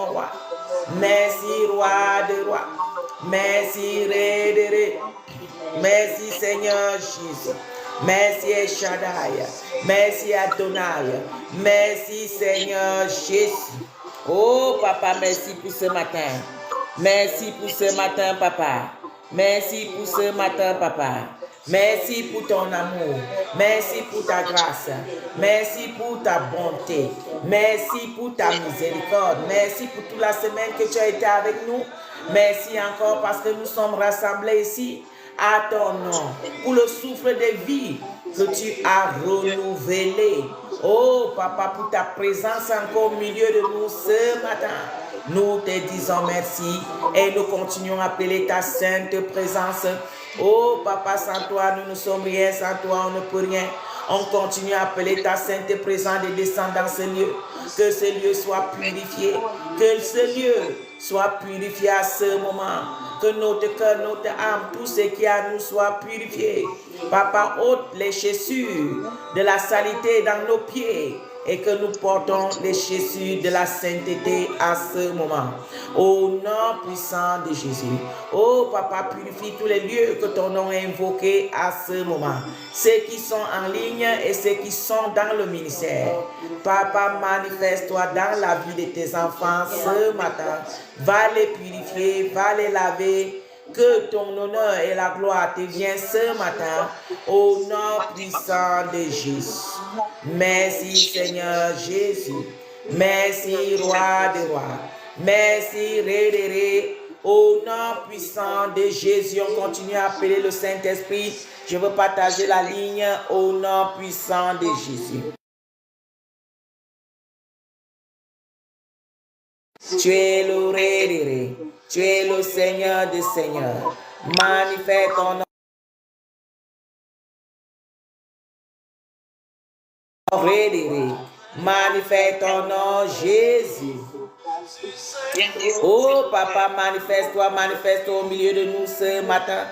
mon roi. Merci, roi de rois. Merci, Ré de Ré. Merci, Seigneur Jésus. Merci, El Shaddai. Merci, Adonai. Merci, Seigneur Jésus. Oh, papa, merci pour ce matin. Merci pour ce matin, papa. Merci pour ce matin, papa. Merci pour ton amour. Merci pour ta grâce. Merci pour ta bonté. Merci pour ta miséricorde. Merci pour toute la semaine que tu as été avec nous. Merci encore parce que nous sommes rassemblés ici à ton nom pour le souffle de vie que tu as renouvelé. Oh, papa, pour ta présence encore au milieu de nous ce matin. Nous te disons merci et nous continuons à appeler ta sainte présence. Oh, papa, sans toi, nous ne sommes rien. Sans toi, on ne peut rien. On continue à appeler ta sainte présence de descendre dans ce lieu. Que ce lieu soit purifié. Que ce lieu soit purifié à ce moment. Que notre cœur, notre âme, tout ce qui est à nous soit purifié. Papa, ôte les chaussures de la saleté dans nos pieds et que nous portons les chaussures de la sainteté à ce moment. Au nom puissant de Jésus. Oh, papa, purifie tous les lieux que ton nom est invoqué à ce moment. Ceux qui sont en ligne et ceux qui sont dans le ministère. Papa, manifeste-toi dans la vie de tes enfants ce matin. Va les purifier, va les laver. Que ton honneur et la gloire te viennent ce matin au nom puissant de Jésus. Merci Seigneur Jésus. Merci Roi des rois. Merci Ré des Ré. Au nom puissant de Jésus, on continue à appeler le Saint-Esprit. Je veux partager la ligne au nom puissant de Jésus. Tu es le Ré des Ré. Tu es le Seigneur des Seigneurs. Manifeste ton nom. Ré des Ré. Manifeste ton nom, Jésus. Oh, papa, manifeste-toi, manifeste-toi au milieu de nous ce matin.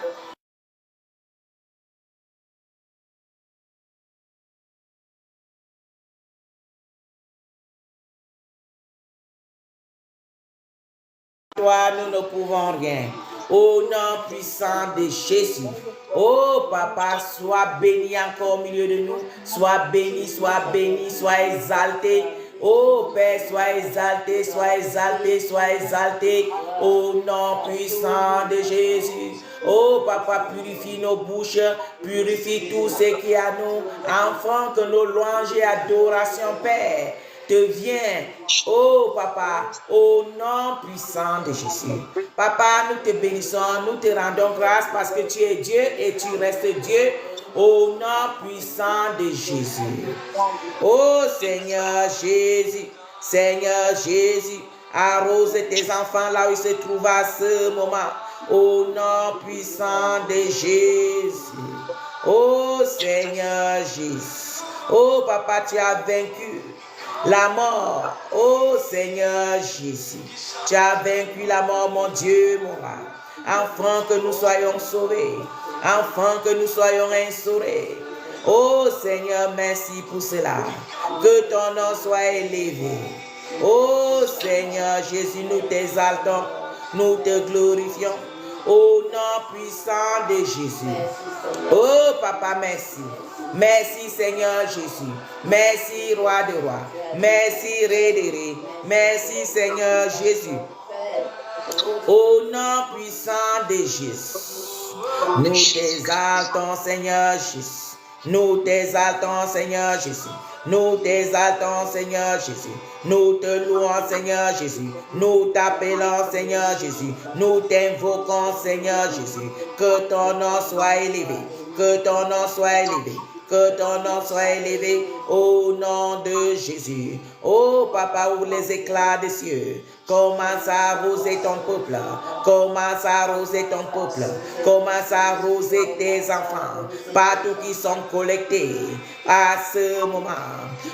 Toi, nous ne pouvons rien. Au nom puissant de Jésus. Oh, papa, sois béni encore au milieu de nous. Sois béni, sois exalté. Oh, Père, sois exalté, sois exalté, sois exalté. Au nom puissant de Jésus. Oh, papa, purifie nos bouches, purifie tout ce qui est à nous, afin que nos louanges et adorations, Père, te viennent. Oh, papa, au nom puissant de Jésus. Papa, nous te bénissons, nous te rendons grâce parce que tu es Dieu et tu restes Dieu. Au nom puissant de Jésus. Oh Seigneur Jésus, Seigneur Jésus, arrose tes enfants là où ils se trouvent à ce moment. Au nom puissant de Jésus. Oh Seigneur Jésus. Oh papa, tu as vaincu la mort. Oh Seigneur Jésus. Tu as vaincu la mort, mon Dieu, mon roi. Afin que nous soyons sauvés. Afin que nous soyons instaurés. Oh Seigneur, merci pour cela. Que ton nom soit élevé. Oh Seigneur Jésus, nous t'exaltons, nous te glorifions. Au nom puissant de Jésus. Oh papa, merci. Merci Seigneur Jésus. Merci Roi de rois. Merci Ré de Ré. Merci Seigneur Jésus. Au nom puissant de Jésus. Nous t'exaltons, Seigneur Jésus. Nous t'exaltons, Seigneur Jésus. Nous t'exaltons, Seigneur Jésus. Nous te louons, Seigneur Jésus. Nous t'appelons, Seigneur Jésus. Nous t'invoquons, Seigneur Jésus. Que ton nom soit élevé. Que ton nom soit élevé. Que ton nom soit élevé au nom de Jésus. Oh papa, ouvre les éclats des cieux. Commence à arroser ton peuple. Commence à arroser ton peuple. Commence à arroser tes enfants. Partout qui sont collectés à ce moment.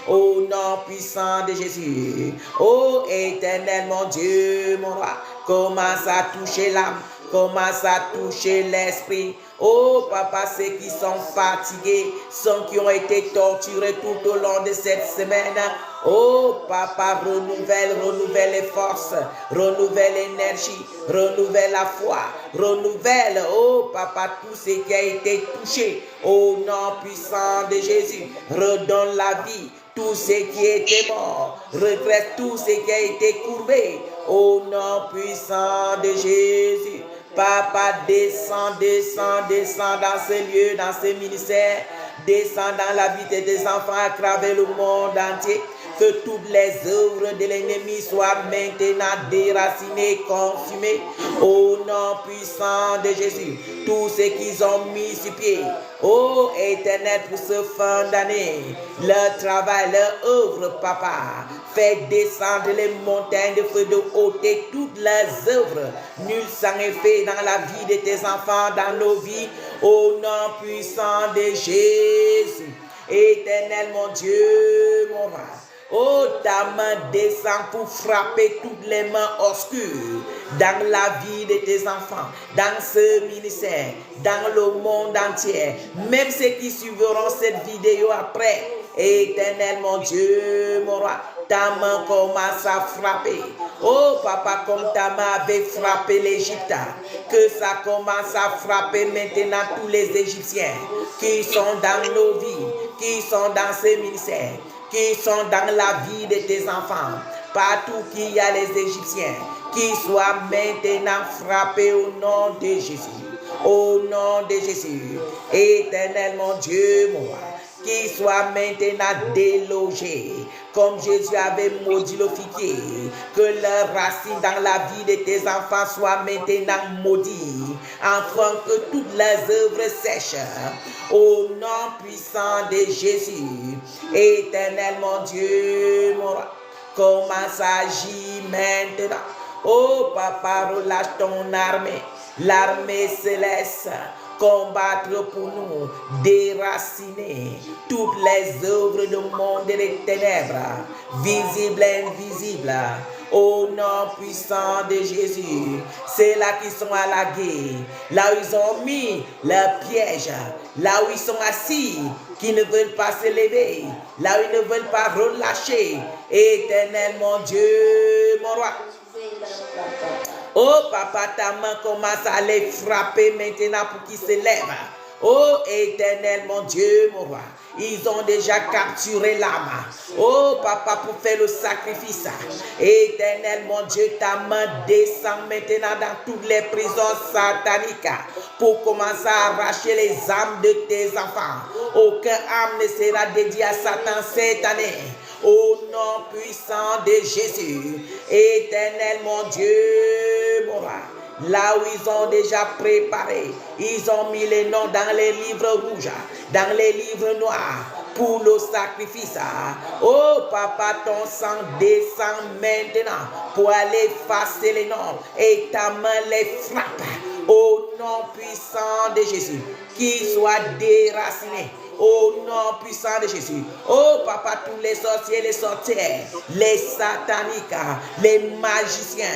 Au nom puissant de Jésus. Oh éternel mon Dieu, mon roi. Commence à toucher l'âme. Commence à toucher l'esprit. Oh papa, ceux qui sont fatigués, ceux qui ont été torturés tout au long de cette semaine, Oh, papa, renouvelle les forces, renouvelle l'énergie, renouvelle la foi, renouvelle, oh, papa, tout ce qui a été touché. Au nom puissant de Jésus, redonne la vie. Tout ce qui était mort, redresse tout ce qui a été courbé. Au nom puissant de Jésus. Papa, descends dans ce lieu, dans ce ministère. Descends dans la vie de tes enfants à travers le monde entier. Que toutes les œuvres de l'ennemi soient maintenant déracinées, consumées. Au nom puissant de Jésus. Tout ce qu'ils ont mis sur pied. Ô Éternel, pour ce fin d'année, leur travail, leur œuvre, papa, fais descendre les montagnes de feu, de ôter toutes leurs œuvres. Nul sang est fait dans la vie de tes enfants, dans nos vies, au nom puissant de Jésus. Éternel, mon Dieu, mon roi. Oh, ta main descend pour frapper toutes les mains obscures dans la vie de tes enfants, dans ce ministère, dans le monde entier, même ceux qui suivront cette vidéo après. Éternel, mon Dieu, mon roi, ta main commence à frapper. Oh, papa, comme ta main avait frappé l'Égypte, que ça commence à frapper maintenant tous les Égyptiens qui sont dans nos vies, qui sont dans ce ministère, qui sont dans la vie de tes enfants, partout qu'il y a les Égyptiens, qui soient maintenant frappés au nom de Jésus. Au nom de Jésus, Éternel mon Dieu, mon roi, qui soient maintenant délogés, comme Jésus avait maudit le figuier, que leurs racines dans la vie de tes enfants soient maintenant maudites, afin que toutes leurs œuvres sèchent. Au nom puissant de Jésus, Éternel mon Dieu, mon roi, commence à agir maintenant. Oh papa, relâche ton armée, l'armée céleste, combattre pour nous, déraciner toutes les œuvres du monde et des ténèbres, visibles et invisibles. Au nom puissant de Jésus, c'est là qu'ils sont à la guerre, là où ils ont mis leurs pièges, là où ils sont assis, qui ne veulent pas se lever, là où ils ne veulent pas relâcher. Éternel mon Dieu, mon roi. Oh papa, ta main commence à les frapper maintenant pour qu'ils se lèvent. Oh Éternel mon Dieu, mon roi, ils ont déjà capturé l'âme. Oh papa, pour faire le sacrifice. Éternel mon Dieu, ta main descend maintenant dans toutes les prisons sataniques pour commencer à arracher les âmes de tes enfants. Aucun âme ne sera dédié à Satan cette année. Au nom puissant de Jésus, Éternel mon Dieu, mon roi, là où ils ont déjà préparé, ils ont mis les noms dans les livres rouges, dans les livres noirs, pour le sacrifice. Oh papa, ton sang descend maintenant pour aller effacer les noms et ta main les frappe. Au nom puissant de Jésus, qu'ils soient déracinés. Au nom puissant de Jésus. Oh papa, tous les sorciers, les sorcières, les sataniques, les magiciens,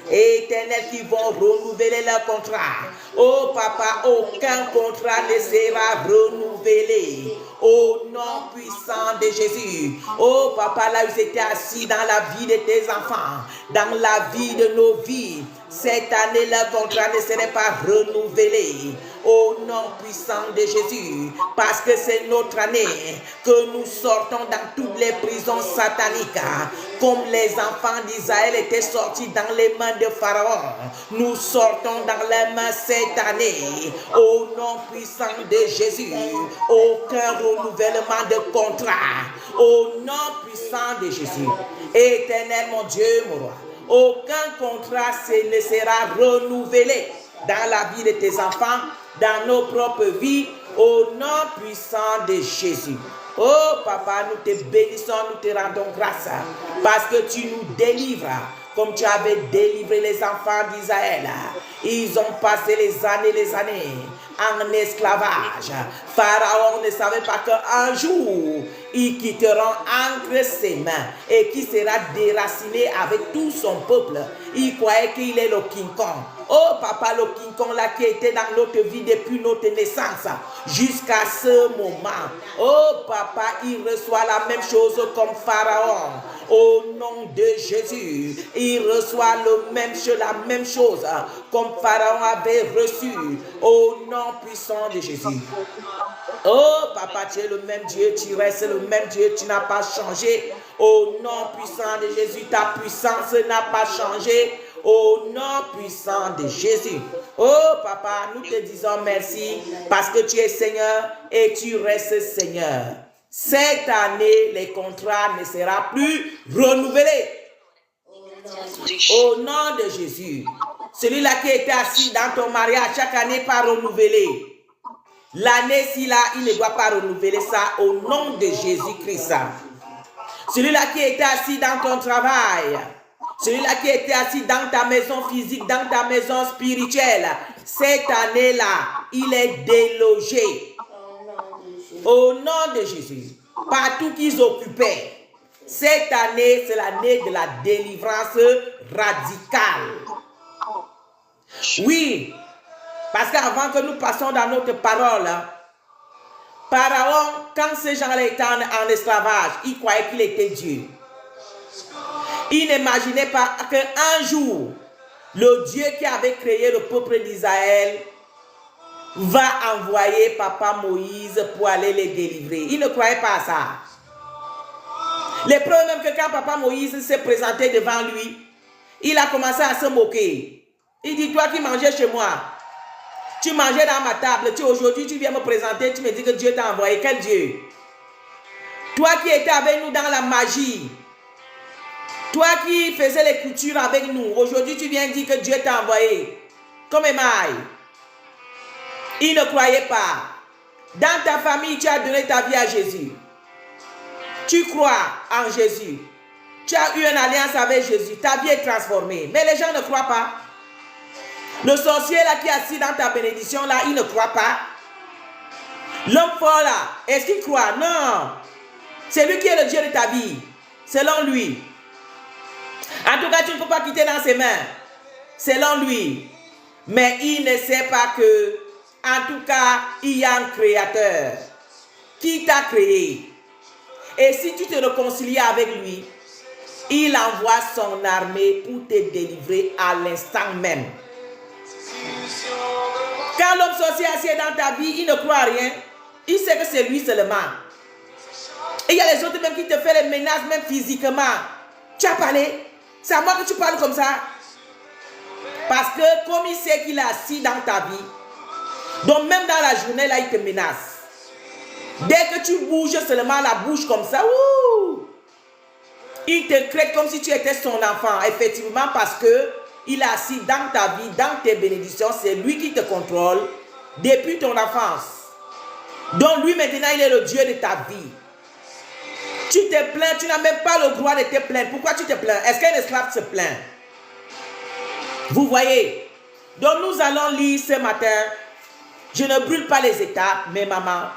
éternels qui vont renouveler leur contrat. Oh papa, aucun contrat ne sera renouvelé. Au nom puissant de Jésus. Oh papa, là où ils étaient assis dans la vie de tes enfants, dans la vie de nos vies, cette année, leur contrat ne serait pas renouvelé. Au nom puissant de Jésus, parce que c'est notre année que nous sortons dans toutes les prisons sataniques, comme les enfants d'Israël étaient sortis dans les mains de Pharaon. Nous sortons dans les mains cette année. Au nom puissant de Jésus, aucun renouvellement de contrat. Au nom puissant de Jésus, Éternel mon Dieu, mon roi, aucun contrat ne sera renouvelé dans la vie de tes enfants, dans nos propres vies, au nom puissant de Jésus. Oh papa, nous te bénissons, nous te rendons grâce parce que tu nous délivres comme tu avais délivré les enfants d'Israël. Ils ont passé les années, en esclavage. Pharaon ne savait pas qu'un jour, ils quitteront entre ses mains et qui sera déraciné avec tout son peuple. Il croyait qu'il est le King Kong. Oh papa, le King Kong là qui était dans notre vie depuis notre naissance jusqu'à ce moment. Oh papa, il reçoit la même chose comme Pharaon. Au nom de Jésus, il reçoit la même chose comme Pharaon avait reçu. Au nom puissant de Jésus. Oh papa, tu es le même Dieu, tu restes le même Dieu, tu n'as pas changé. Au nom puissant de Jésus, ta puissance n'a pas changé. Au nom puissant de Jésus. Oh papa, nous te disons merci parce que tu es Seigneur et tu restes Seigneur. Cette année, les contrats ne seront plus renouvelés. Au nom de Jésus. Celui-là qui était assis dans ton mariage chaque année pas renouvelé. L'année-ci là, il ne doit pas renouveler ça au nom de Jésus-Christ. Celui-là qui était assis dans ton travail. Celui-là qui était assis dans ta maison physique, dans ta maison spirituelle. Cette année-là, il est délogé. Au nom de Jésus. Partout qu'ils occupaient. Cette année, c'est l'année de la délivrance radicale. Oui. Parce qu'avant que nous passions dans notre parole, Pharaon, quand ces gens-là étaient en esclavage, ils croyaient qu'il était Dieu. Ils n'imaginaient pas qu'un jour, le Dieu qui avait créé le peuple d'Israël va envoyer Papa Moïse pour aller les délivrer. Ils ne croyaient pas à ça. Les preuves même que quand Papa Moïse s'est présenté devant lui, il a commencé à se moquer. Il dit, toi qui mangeais chez moi, tu mangeais dans ma table, aujourd'hui tu viens me présenter, tu me dis que Dieu t'a envoyé. Quel Dieu? Toi qui étais avec nous dans la magie, toi qui faisais les coutures avec nous, aujourd'hui tu viens dire que Dieu t'a envoyé. Comme émail. Il ne croyait pas. Dans ta famille, tu as donné ta vie à Jésus. Tu crois en Jésus. Tu as eu une alliance avec Jésus. Ta vie est transformée. Mais les gens ne croient pas. Le sorcier là qui est assis dans ta bénédiction là, il ne croit pas. L'homme fort là, est-ce qu'il croit? Non. C'est lui qui est le Dieu de ta vie. Selon lui. En tout cas, tu ne peux pas quitter dans ses mains. Selon lui. Mais il ne sait pas que, en tout cas, il y a un créateur qui t'a créé. Et si tu te réconcilies avec lui, il envoie son armée pour te délivrer à l'instant même. Quand l'homme sorcier est assis dans ta vie, il ne croit à rien. Il sait que c'est lui seulement. Et il y a les autres même qui te font les menaces, même physiquement. Tu as parlé? C'est à moi que tu parles comme ça. Parce que comme il sait qu'il est assis dans ta vie, donc même dans la journée, là, il te menace. Dès que tu bouges seulement la bouche comme ça, il te crée comme si tu étais son enfant. Effectivement, parce que il est assis dans ta vie, dans tes bénédictions. C'est lui qui te contrôle depuis ton enfance. Donc lui maintenant, il est le Dieu de ta vie. Tu te plains, tu n'as même pas le droit de te plaindre. Pourquoi tu te plains? Est-ce qu'un esclave se plaint? Vous voyez? Donc nous allons lire ce matin. Je ne brûle pas les États, mes mamans.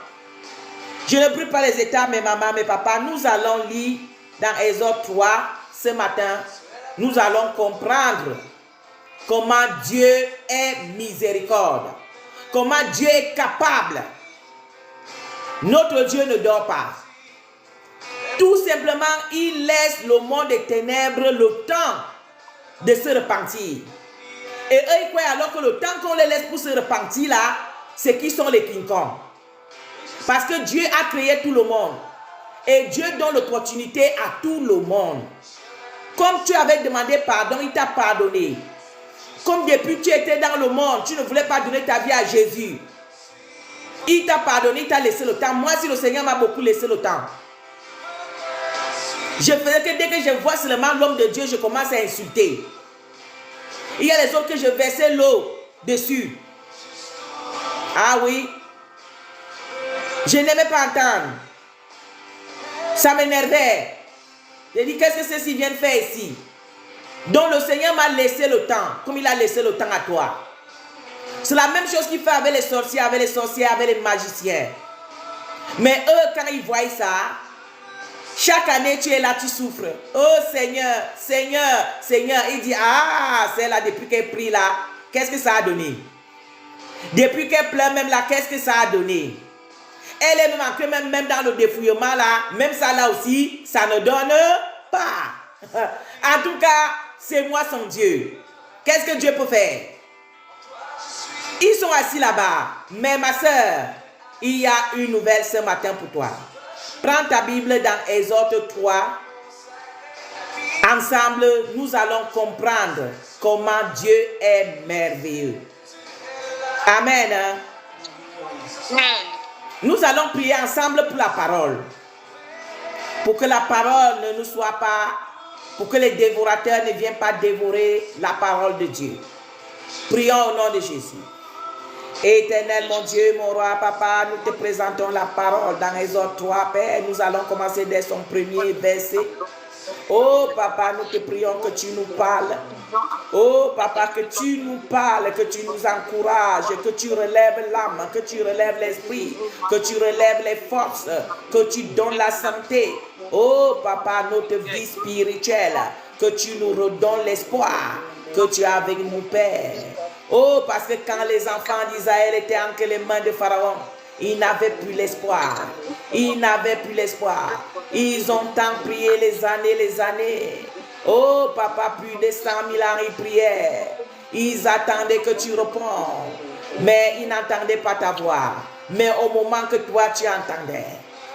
Je ne brûle pas les États, mes mamans, mes papas. Nous allons lire dans Exode 3 ce matin. Nous allons comprendre comment Dieu est miséricorde. Comment Dieu est capable. Notre Dieu ne dort pas. Tout simplement, il laisse le monde des ténèbres le temps de se repentir. Et eux, ils croient alors que le temps qu'on les laisse pour se repentir là, c'est qu'ils sont les King Kong. Parce que Dieu a créé tout le monde. Et Dieu donne l'opportunité à tout le monde. Comme tu avais demandé pardon, il t'a pardonné. Comme depuis tu étais dans le monde, tu ne voulais pas donner ta vie à Jésus. Il t'a pardonné, il t'a laissé le temps. Moi, si le Seigneur m'a beaucoup laissé le temps. Je faisais que dès que je vois seulement l'homme de Dieu, je commence à insulter. Il y a les autres que je versais l'eau dessus. Ah oui. Je n'aimais pas entendre. Ça m'énervait. J'ai dit, qu'est-ce que ceux-ci viennent faire ici? Donc le Seigneur m'a laissé le temps, comme il a laissé le temps à toi. C'est la même chose qu'il fait avec les sorciers, avec les magiciens. Mais eux, quand ils voient ça, chaque année, tu es là, tu souffres. Oh Seigneur, Seigneur, Seigneur. Il dit, ah, c'est là, depuis qu'elle prie là, qu'est-ce que ça a donné? Depuis qu'elle pleure même là, qu'est-ce que ça a donné? Elle est même dans le défouillement là, même ça là aussi, ça ne donne pas. En tout cas, c'est moi son Dieu. Qu'est-ce que Dieu peut faire? Ils sont assis là-bas. Mais ma soeur, il y a une nouvelle ce matin pour toi. Prends ta Bible dans Exode 3. Ensemble, nous allons comprendre comment Dieu est merveilleux. Amen. Nous allons prier ensemble pour la parole. Pour que la parole ne nous soit pas, pour que les dévorateurs ne viennent pas dévorer la parole de Dieu. Prions au nom de Jésus. Éternel, mon Dieu, mon roi, papa, nous te présentons la parole dans Exode 3, Père. Nous allons commencer dès son premier verset. Oh, papa, nous te prions que tu nous parles. Oh, papa, que tu nous parles, que tu nous encourages, que tu relèves l'âme, que tu relèves l'esprit, que tu relèves les forces, que tu donnes la santé. Oh, papa, notre vie spirituelle, que tu nous redonnes l'espoir que tu as avec nous, Père. Oh, parce que quand les enfants d'Israël étaient entre les mains de Pharaon, ils n'avaient plus l'espoir. Ils n'avaient plus l'espoir. Ils ont tant prié les années. Oh, papa, plus de 100 000 ans, ils priaient. Ils attendaient que tu réponds. Mais ils n'entendaient pas ta voix. Mais au moment que toi, tu entendais,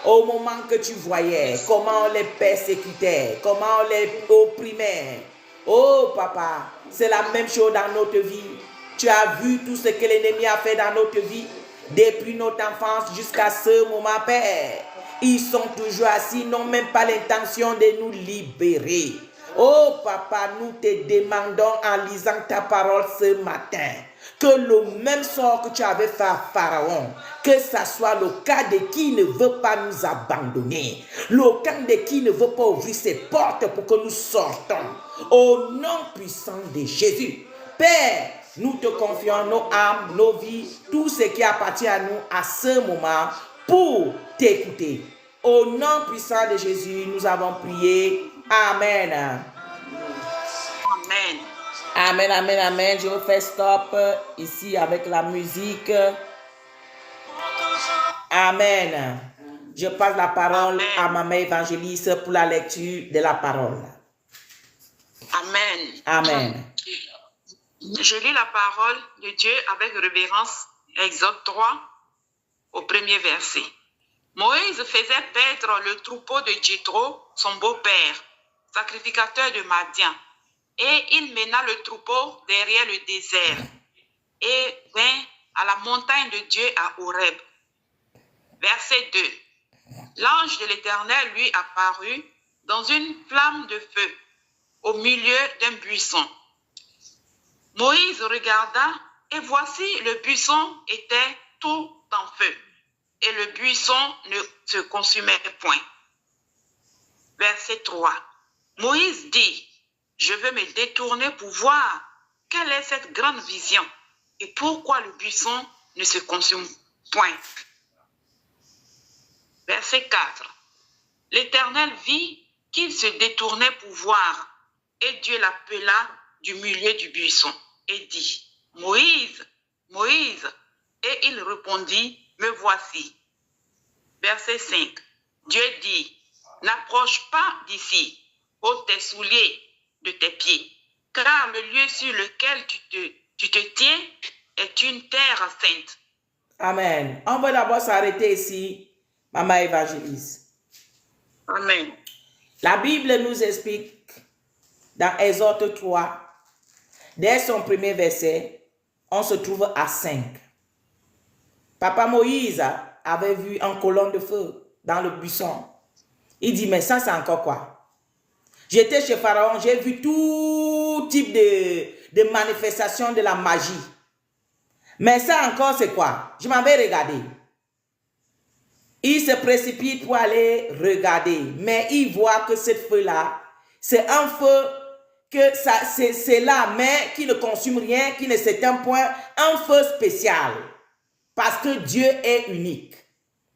au moment que tu voyais comment on les persécutait, comment on les opprimait. Oh, papa, c'est la même chose dans notre vie. Tu as vu tout ce que l'ennemi a fait dans notre vie, depuis notre enfance jusqu'à ce moment, Père. Ils sont toujours assis, ils n'ont même pas l'intention de nous libérer. Oh, papa, nous te demandons en lisant ta parole ce matin, que le même sort que tu avais fait à Pharaon, que ça soit le cas de qui ne veut pas nous abandonner, le cas de qui ne veut pas ouvrir ses portes pour que nous sortons. Au nom puissant de Jésus, Père, nous te confions nos âmes, nos vies, tout ce qui appartient à nous à ce moment pour t'écouter. Au nom puissant de Jésus, nous avons prié. Amen. Amen. Amen, amen, amen. Je fais stop ici avec la musique. Amen. Je passe la parole à ma mère évangéliste pour la lecture de la parole. Amen. Amen. Je lis la parole de Dieu avec révérence, Exode 3, au premier verset. Moïse faisait paître le troupeau de Jéthro, son beau-père, sacrificateur de Madian, et il mena le troupeau derrière le désert et vint à la montagne de Dieu à Horeb. Verset 2. L'ange de l'Éternel lui apparut dans une flamme de feu au milieu d'un buisson. Moïse regarda et voici le buisson était tout en feu et le buisson ne se consumait point. Verset 3. Moïse dit, je veux me détourner pour voir quelle est cette grande vision et pourquoi le buisson ne se consume point. Verset 4. L'Éternel vit qu'il se détournait pour voir et Dieu l'appela du milieu du buisson et dit, Moïse, Moïse, et il répondit, me voici. Verset 5. Dieu dit, n'approche pas d'ici, ôte tes souliers de tes pieds, car le lieu sur lequel tu te tiens est une terre sainte. Amen. On va d'abord s'arrêter ici, maman évangéliste. Amen. La Bible nous explique dans Exode 3, dès son premier verset, on se trouve à 5. Papa Moïse avait vu un colonne de feu dans le buisson. Il dit, mais ça c'est encore quoi? J'étais chez Pharaon, j'ai vu tout type de manifestation de la magie. Mais ça encore c'est quoi? Je m'en vais regarder. Il se précipite pour aller regarder. Mais il voit que cette feu-là, c'est un feu que c'est là, mais qui ne consume rien, qui ne s'éteint point, un feu spécial. Parce que Dieu est unique.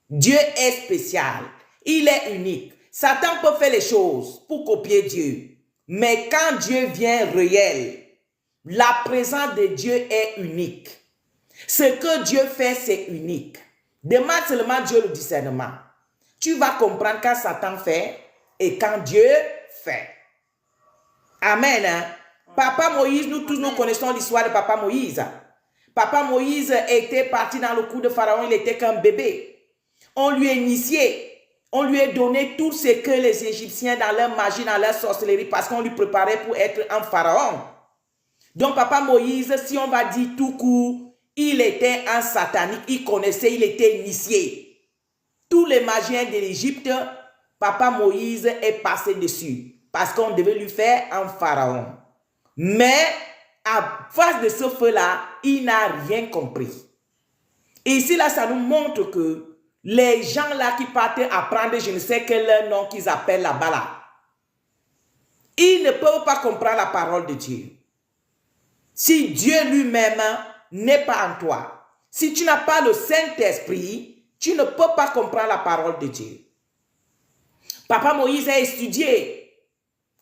Dieu est spécial. Il est unique. Satan peut faire les choses pour copier Dieu. Mais quand Dieu vient réel, la présence de Dieu est unique. Ce que Dieu fait, c'est unique. Demande seulement Dieu le discernement. Tu vas comprendre quand Satan fait et quand Dieu fait. Amen. Hein? Papa Moïse, nous tous nous connaissons l'histoire de Papa Moïse. Papa Moïse était parti dans le cou de Pharaon, il était qu'un bébé. On lui a initié. On lui a donné tout ce que les Égyptiens dans leur magie, dans leur sorcellerie, parce qu'on lui préparait pour être un pharaon. Donc Papa Moïse, si on va dire tout court, il était un satanique, il connaissait, il était initié. Tous les magiens de l'Égypte, Papa Moïse est passé dessus, parce qu'on devait lui faire un pharaon. Mais à face de ce feu-là, il n'a rien compris. Et ici, là, ça nous montre que les gens là qui partent apprendre, je ne sais quel nom qu'ils appellent là-bas là, ils ne peuvent pas comprendre la parole de Dieu. Si Dieu lui-même n'est pas en toi, si tu n'as pas le Saint-Esprit, tu ne peux pas comprendre la parole de Dieu. Papa Moïse a étudié.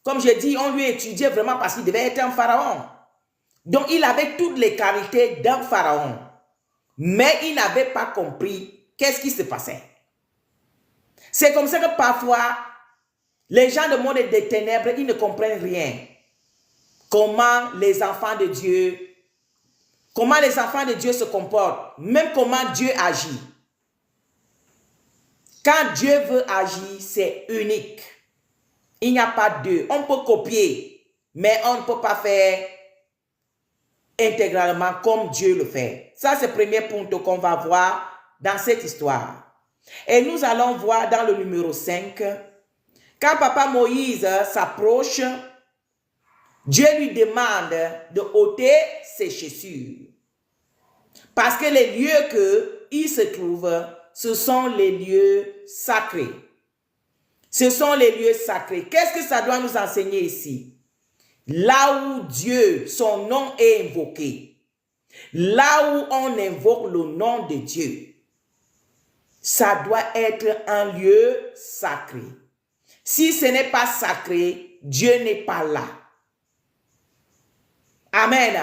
Comme je dis, on lui a étudié vraiment parce qu'il devait être un pharaon. Donc il avait toutes les qualités d'un pharaon. Mais il n'avait pas compris qu'est-ce qui se passait. C'est comme ça que parfois, les gens du monde des ténèbres, ils ne comprennent rien. Comment les enfants de Dieu se comportent, même comment Dieu agit. Quand Dieu veut agir, c'est unique. Il n'y a pas deux. On peut copier, mais on ne peut pas faire intégralement comme Dieu le fait. Ça, c'est le premier point qu'on va voir dans cette histoire. Et nous allons voir dans le numéro 5, quand Papa Moïse s'approche, Dieu lui demande de ôter ses chaussures. Parce que les lieux qu'il se trouve, ce sont les lieux sacrés. Ce sont les lieux sacrés. Qu'est-ce que ça doit nous enseigner ici? Là où Dieu, son nom est invoqué, là où on invoque le nom de Dieu, ça doit être un lieu sacré. Si ce n'est pas sacré, Dieu n'est pas là. Amen.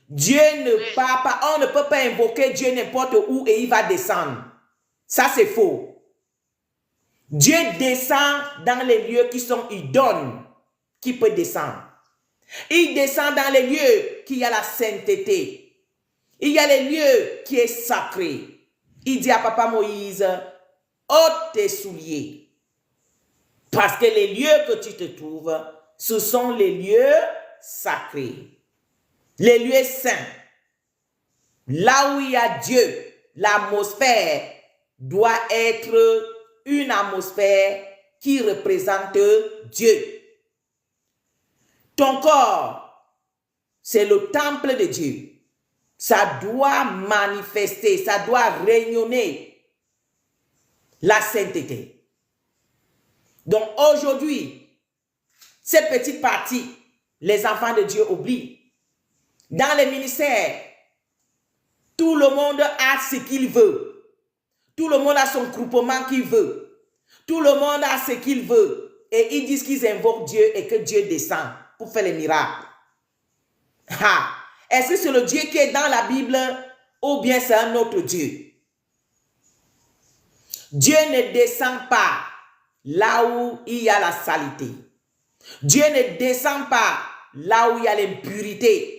Dieu ne part pas, on ne peut pas invoquer Dieu n'importe où et il va descendre. Ça, c'est faux. Dieu descend dans les lieux qui sont idoles, qui peut descendre. Il descend dans les lieux qui a la sainteté. Il y a les lieux qui est sacré. Il dit à Papa Moïse, ôte tes souliers. Parce que les lieux que tu te trouves, ce sont les lieux sacrés. Les lieux saints. Là où il y a Dieu, l'atmosphère doit être une atmosphère qui représente Dieu. Ton corps, c'est le temple de Dieu. Ça doit manifester, ça doit rayonner la sainteté. Donc aujourd'hui, cette petite partie, les enfants de Dieu oublient. Dans les ministères, tout le monde a ce qu'il veut. Tout le monde a son groupement qu'il veut. Tout le monde a ce qu'il veut. Et ils disent qu'ils invoquent Dieu et que Dieu descend pour faire les miracles. Est-ce que c'est le Dieu qui est dans la Bible ou bien c'est un autre Dieu? Dieu ne descend pas là où il y a la saleté. Dieu ne descend pas là où il y a l'impurité.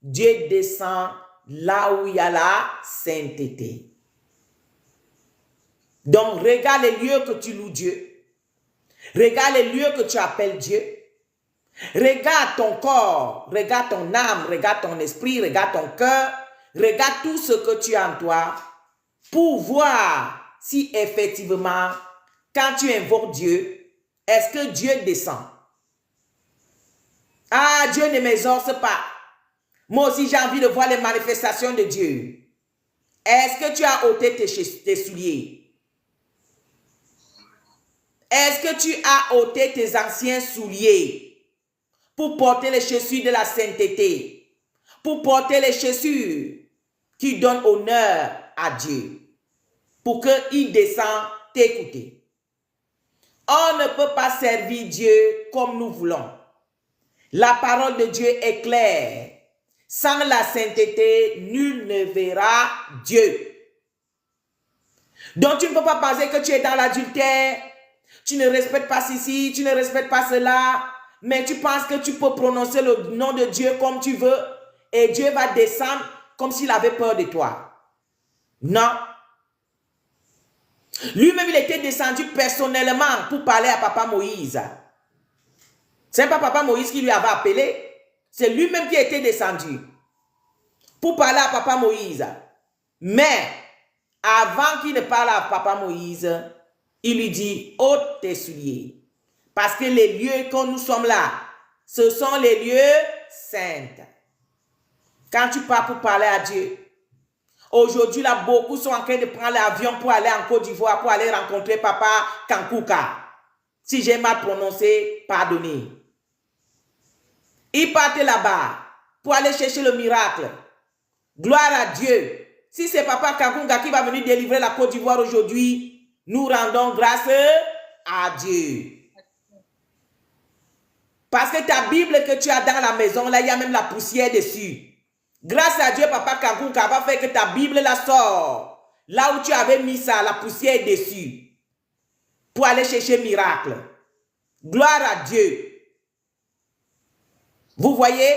Dieu descend là où il y a la sainteté. Donc, regarde les lieux que tu loues Dieu. Regarde les lieux que tu appelles Dieu. Regarde ton corps, regarde ton âme, regarde ton esprit, regarde ton cœur. Regarde tout ce que tu as en toi pour voir si effectivement, quand tu invoques Dieu, est-ce que Dieu descend? Ah, Dieu ne m'exauce pas. Moi aussi, j'ai envie de voir les manifestations de Dieu. Est-ce que tu as ôté tes souliers? Est-ce que tu as ôté tes anciens souliers? pour porter les chaussures de la sainteté, pour porter les chaussures qui donnent honneur à Dieu, pour qu'il descende t'écouter. On ne peut pas servir Dieu comme nous voulons. La parole de Dieu est claire. Sans la sainteté, nul ne verra Dieu. Donc tu ne peux pas penser que tu es dans l'adultère, tu ne respectes pas ceci, tu ne respectes pas cela, mais tu penses que tu peux prononcer le nom de Dieu comme tu veux et Dieu va descendre comme s'il avait peur de toi. Non. Lui-même, il était descendu personnellement pour parler à Papa Moïse. Ce n'est pas Papa Moïse qui lui avait appelé, c'est lui-même qui était descendu pour parler à Papa Moïse. Mais avant qu'il ne parle à Papa Moïse, il lui dit, ôte tes souliers. Parce que les lieux quand nous sommes là, ce sont les lieux saints. Quand tu pars pour parler à Dieu, aujourd'hui là, beaucoup sont en train de prendre l'avion pour aller en Côte d'Ivoire, pour aller rencontrer Papa Kankouka. Si j'ai mal prononcé, pardonnez. Ils partent là-bas pour aller chercher le miracle. Gloire à Dieu. Si c'est Papa Kankouka qui va venir délivrer la Côte d'Ivoire aujourd'hui, nous rendons grâce à Dieu. Parce que ta Bible que tu as dans la maison, là, il y a même la poussière dessus. Grâce à Dieu, Papa Kankouka va faire que ta Bible la sort. Là où tu avais mis ça, la poussière est dessus. Pour aller chercher miracle. Gloire à Dieu. Vous voyez?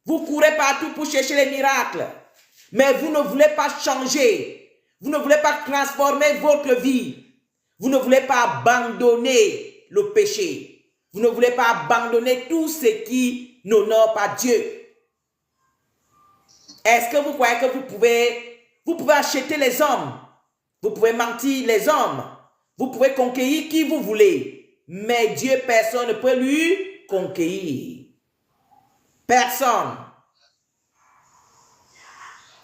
Vous courez partout pour chercher les miracles. Mais vous ne voulez pas changer. Vous ne voulez pas transformer votre vie. Vous ne voulez pas abandonner le péché. Vous ne voulez pas abandonner tout ce qui n'honore pas Dieu. Est-ce que vous croyez que vous pouvez acheter les hommes? Vous pouvez mentir les hommes. Vous pouvez conquérir qui vous voulez. Mais Dieu, personne ne peut lui conquérir. Personne.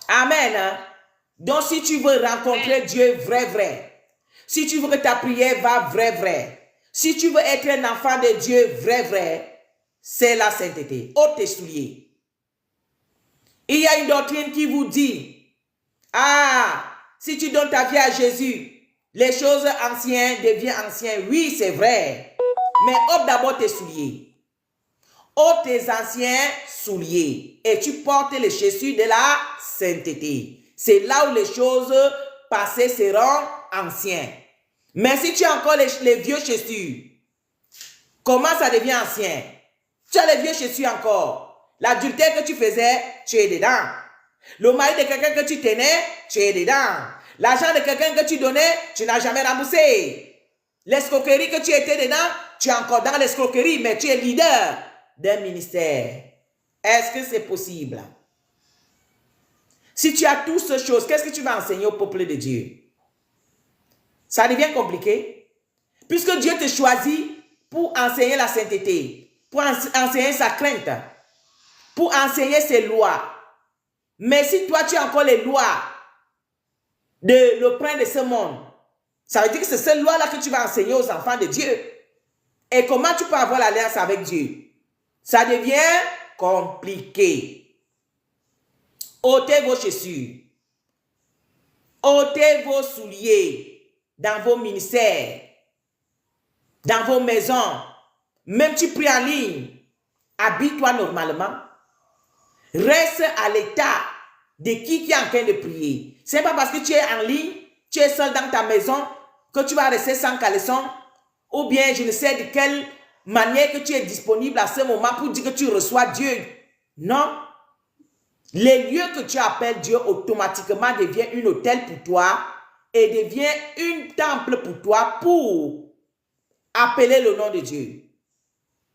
Amen. Donc si tu veux rencontrer Dieu vrai, si tu veux que ta prière va vrai, si tu veux être un enfant de Dieu vrai, c'est la sainteté. Ôte tes souliers. Il y a une doctrine qui vous dit, si tu donnes ta vie à Jésus, les choses anciennes deviennent anciennes. Oui, c'est vrai. Mais ôte d'abord tes souliers. Ôte tes anciens souliers. Et tu portes les chaussures de la sainteté. C'est là où les choses passées seront anciennes. Mais si tu as encore les vieux chaussures, comment ça devient ancien? Tu as les vieux chaussures encore. L'adultère que tu faisais, tu es dedans. Le mari de quelqu'un que tu tenais, tu es dedans. L'argent de quelqu'un que tu donnais, tu n'as jamais remboursé. L'escroquerie que tu étais dedans, tu es encore dans l'escroquerie, mais tu es leader d'un ministère. Est-ce que c'est possible? Si tu as toutes ces choses, qu'est-ce que tu vas enseigner au peuple de Dieu? Ça devient compliqué. Puisque Dieu te choisit pour enseigner la sainteté, pour enseigner sa crainte, pour enseigner ses lois. Mais si toi, tu as encore les lois de le prince de ce monde, ça veut dire que c'est cette loi-là que tu vas enseigner aux enfants de Dieu. Et comment tu peux avoir l'alliance avec Dieu? Ça devient compliqué. Ôtez vos chaussures. Ôtez vos souliers dans vos ministères, dans vos maisons. Même tu pries en ligne, habille-toi normalement. Reste à l'état de qui est en train de prier. Ce n'est pas parce que tu es en ligne, tu es seul dans ta maison, que tu vas rester sans caleçon, ou bien je ne sais de quelle manière que tu es disponible à ce moment pour dire que tu reçois Dieu. Non. Les lieux que tu appelles Dieu automatiquement deviennent un hôtel pour toi et devient un temple pour toi pour appeler le nom de Dieu.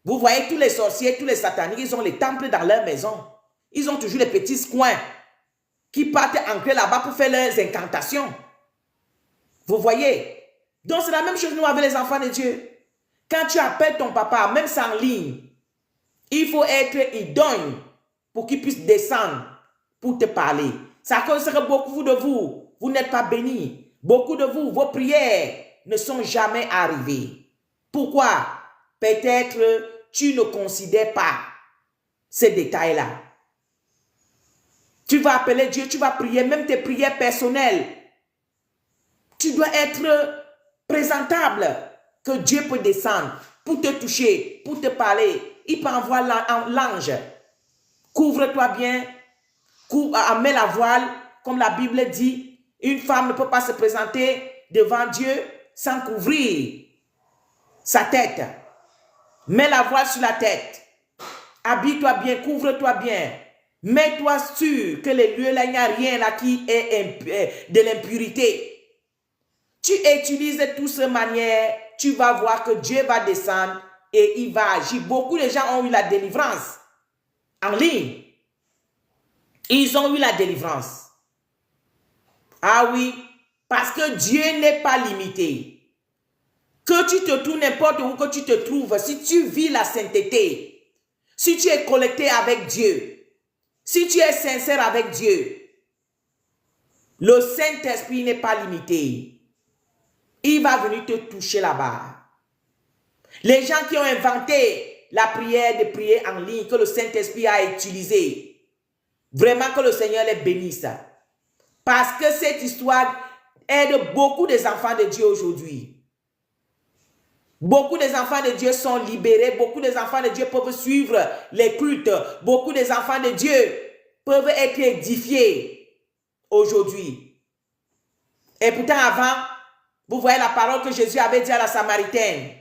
Vous voyez tous les sorciers, tous les sataniques, ils ont les temples dans leur maison. Ils ont toujours les petits coins qui partent ancrer là-bas pour faire leurs incantations. Vous voyez? Donc c'est la même chose nous avec les enfants de Dieu. Quand tu appelles ton papa, même sans ligne, il faut être idône pour qu'il puisse descendre pour te parler. Ça cause que beaucoup de vous, vous n'êtes pas bénis. Beaucoup de vous, vos prières ne sont jamais arrivées. Pourquoi? Peut-être tu ne considères pas ces détails-là. Tu vas appeler Dieu, tu vas prier, même tes prières personnelles. Tu dois être présentable, que Dieu peut descendre pour te toucher, pour te parler. Il peut envoyer l'ange. Couvre-toi bien, mets la voile, comme la Bible dit. Une femme ne peut pas se présenter devant Dieu sans couvrir sa tête. Mets la voile sur la tête. Habille-toi bien, couvre-toi bien. Mets-toi sûr que les lieux là, il n'y a rien là qui est de l'impurité. Tu utilises toutes ces manières, tu vas voir que Dieu va descendre et il va agir. Beaucoup de gens ont eu la délivrance en ligne. Ils ont eu la délivrance. Ah oui, parce que Dieu n'est pas limité. Que tu te trouves n'importe où que tu te trouves, si tu vis la sainteté, si tu es connecté avec Dieu, si tu es sincère avec Dieu, le Saint-Esprit n'est pas limité. Il va venir te toucher là-bas. Les gens qui ont inventé la prière de prier en ligne que le Saint-Esprit a utilisé, vraiment que le Seigneur les bénisse. Parce que cette histoire aide beaucoup des enfants de Dieu aujourd'hui. Beaucoup des enfants de Dieu sont libérés. Beaucoup des enfants de Dieu peuvent suivre les cultes. Beaucoup des enfants de Dieu peuvent être édifiés aujourd'hui. Et pourtant avant, vous voyez la parole que Jésus avait dit à la Samaritaine,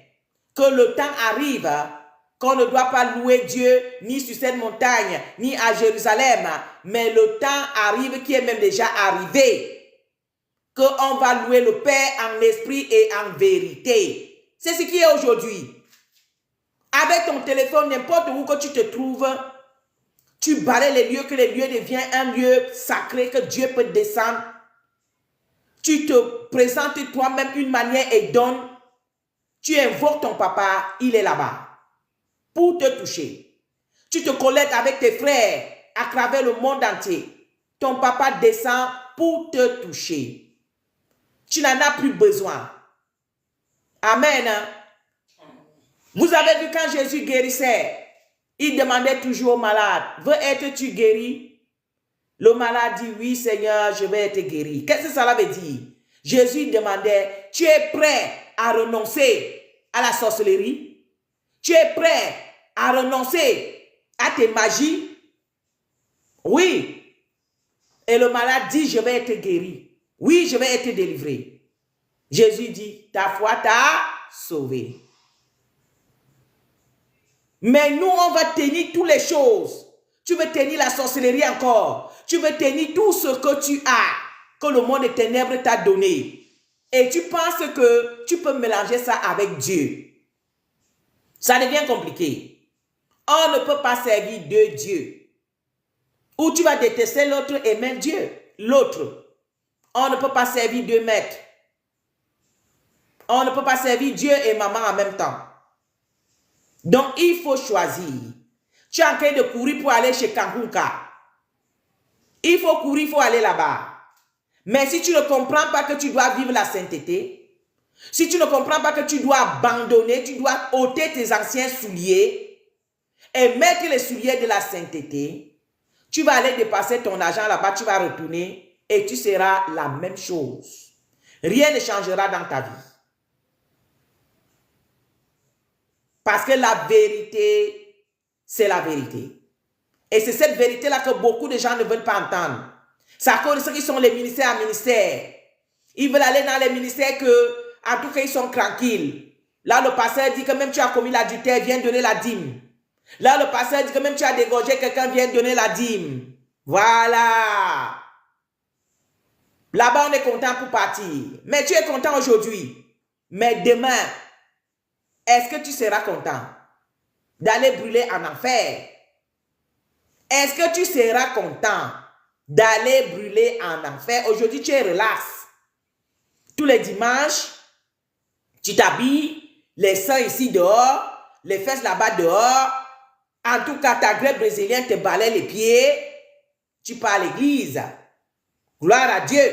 que le temps arrive qu'on ne doit pas louer Dieu ni sur cette montagne, ni à Jérusalem, mais le temps arrive qui est même déjà arrivé, qu'on va louer le Père en esprit et en vérité. C'est ce qui est aujourd'hui. Avec ton téléphone, n'importe où que tu te trouves, tu balayes les lieux, que les lieux deviennent un lieu sacré, que Dieu peut descendre. Tu te présentes toi-même une manière et donnes. Tu invoques ton papa, il est là-bas pour te toucher. Tu te connectes avec tes frères à travers le monde entier. Ton papa descend pour te toucher. Tu n'en as plus besoin. Amen. Vous avez vu quand Jésus guérissait, il demandait toujours au malade, veux être-tu guéri? Le malade dit, oui Seigneur, je vais être guéri. Qu'est-ce que cela veut dire? Jésus demandait, tu es prêt à renoncer à la sorcellerie? Tu es prêt à renoncer à tes magies? Oui. Et le malade dit, je vais être guéri. Oui, je vais être délivré. Jésus dit, ta foi t'a sauvé. Mais nous, on va tenir toutes les choses. Tu veux tenir la sorcellerie encore. Tu veux tenir tout ce que tu as, que le monde des ténèbres t'a donné. Et tu penses que tu peux mélanger ça avec Dieu. Ça devient compliqué. On ne peut pas servir deux dieux. Ou tu vas détester l'autre et aimer Dieu. L'autre. On ne peut pas servir deux maîtres. On ne peut pas servir Dieu et maman en même temps. Donc, il faut choisir. Tu es en train de courir pour aller chez Kankunka. Il faut courir, il faut aller là-bas. Mais si tu ne comprends pas que tu dois vivre la sainteté, si tu ne comprends pas que tu dois abandonner, tu dois ôter tes anciens souliers et mettre les souliers de la sainteté, tu vas aller dépasser ton argent là-bas, tu vas retourner et tu seras la même chose. Rien ne changera dans ta vie. Parce que la vérité, c'est la vérité. Et c'est cette vérité-là que beaucoup de gens ne veulent pas entendre. C'est à cause de ceux qui sont les ministères à ministère. Ils veulent aller dans les ministères que, en tout cas, ils sont tranquilles. Là, le pasteur dit que même tu as commis l'adultère, viens donner la dîme. Là, le pasteur dit que même tu as dégorgé quelqu'un, viens donner la dîme. Voilà. Là-bas, on est content pour partir. Mais tu es content aujourd'hui. Mais demain, est-ce que tu seras content d'aller brûler en enfer? Est-ce que tu seras content d'aller brûler en enfer? Aujourd'hui, tu es relax. Tous les dimanches, tu t'habilles, les seins ici dehors, les fesses là-bas dehors. En tout cas, ta grève brésilienne te balaie les pieds. Tu pars à l'église. Gloire à Dieu.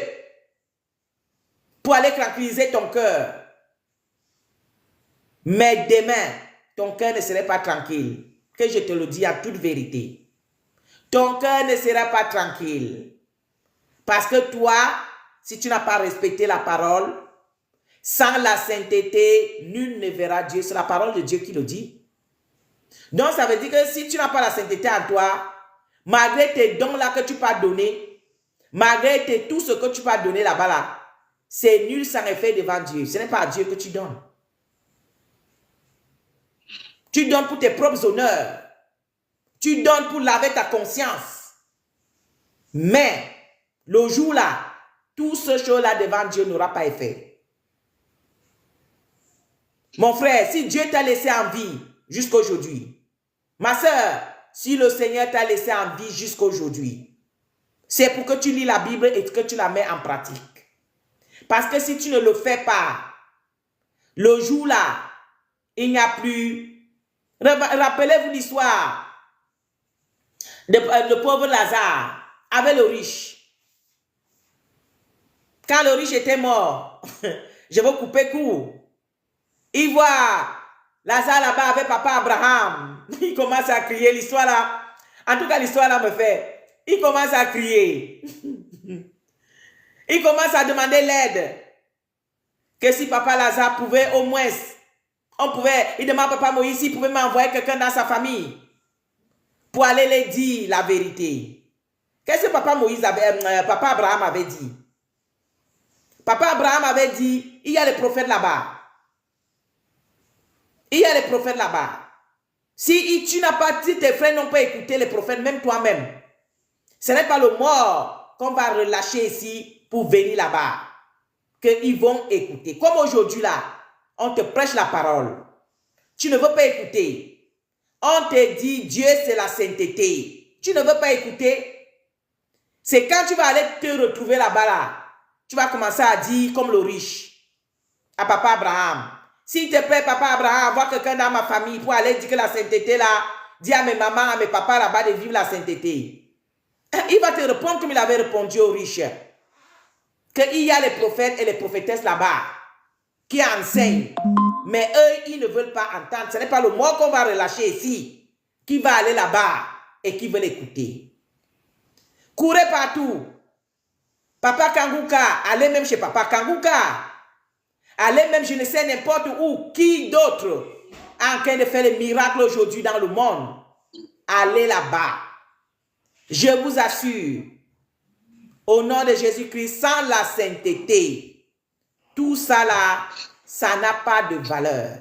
Pour aller tranquilliser ton cœur. Mais demain, ton cœur ne serait pas tranquille. Que je te le dis en toute vérité. Ton cœur ne sera pas tranquille. Parce que toi, si tu n'as pas respecté la parole, sans la sainteté, nul ne verra Dieu. C'est la parole de Dieu qui le dit. Donc, ça veut dire que si tu n'as pas la sainteté en toi, malgré tes dons là que tu peux donner, malgré tout ce que tu peux donner là-bas là, c'est nul sans effet devant Dieu. Ce n'est pas à Dieu que tu donnes. Tu donnes pour tes propres honneurs. Tu donnes pour laver ta conscience. Mais, le jour là, tout ce chose-là devant Dieu n'aura pas effet. Mon frère, si Dieu t'a laissé en vie jusqu'à aujourd'hui, ma soeur, si le Seigneur t'a laissé en vie jusqu'à aujourd'hui, c'est pour que tu lis la Bible et que tu la mets en pratique. Parce que si tu ne le fais pas, le jour là, il n'y a plus... Rappelez-vous l'histoire de le pauvre Lazare avec le riche. Quand le riche était mort, je vais couper court. Il voit Lazare là-bas avec papa Abraham. Il commence à crier l'histoire là. En tout cas, l'histoire là me fait. Il commence à crier. Il commence à demander l'aide. Que si papa Lazare pouvait au moins, il demande à papa Moïse s'il pouvait m'envoyer quelqu'un dans sa famille pour aller lui dire la vérité. Qu'est-ce que papa Abraham avait dit? Papa Abraham avait dit, il y a les prophètes là-bas. Il y a les prophètes là-bas. Si tes frères n'ont pas écouté les prophètes, même toi-même, ce n'est pas le mort qu'on va relâcher ici pour venir là-bas. Qu'ils vont écouter. Comme aujourd'hui là, on te prêche la parole. Tu ne veux pas écouter. On te dit Dieu c'est la sainteté. Tu ne veux pas écouter. C'est quand tu vas aller te retrouver là-bas là, tu vas commencer à dire comme le riche à papa Abraham. S'il te plaît, papa Abraham, avoir quelqu'un dans ma famille pour aller dire que la sainteté là, dis à mes mamans, à mes papas là-bas de vivre la sainteté. Il va te répondre comme il avait répondu aux riches. Qu'il y a les prophètes et les prophétesses là-bas qui enseignent. Mais eux, ils ne veulent pas entendre. Ce n'est pas le mot qu'on va relâcher ici. Qui va aller là-bas et qui veut l'écouter. Courez partout. Papa Kangouka, allez même chez Papa Kangouka. Allez même, je ne sais n'importe où, qui d'autre en train de faire les miracles aujourd'hui dans le monde. Allez là-bas. Je vous assure, au nom de Jésus-Christ, sans la sainteté, tout ça là, ça n'a pas de valeur.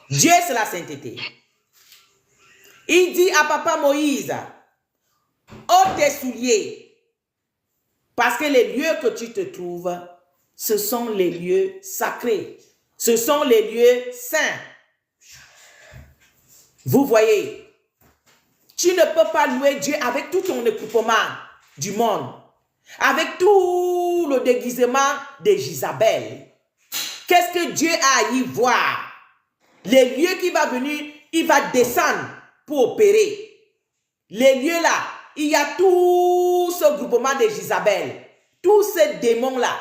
Dieu, c'est la sainteté. Il dit à papa Moïse, ôte tes souliers, parce que les lieux que tu te trouves, ce sont les lieux sacrés. Ce sont les lieux saints. Vous voyez, tu ne peux pas louer Dieu avec tout ton équipement du monde, avec tout le déguisement de Jézabel. Qu'est-ce que Dieu a à y voir? Les lieux qui va venir, il va descendre pour opérer. Les lieux là, il y a tout ce groupement de Jézabel, tous ces démons-là.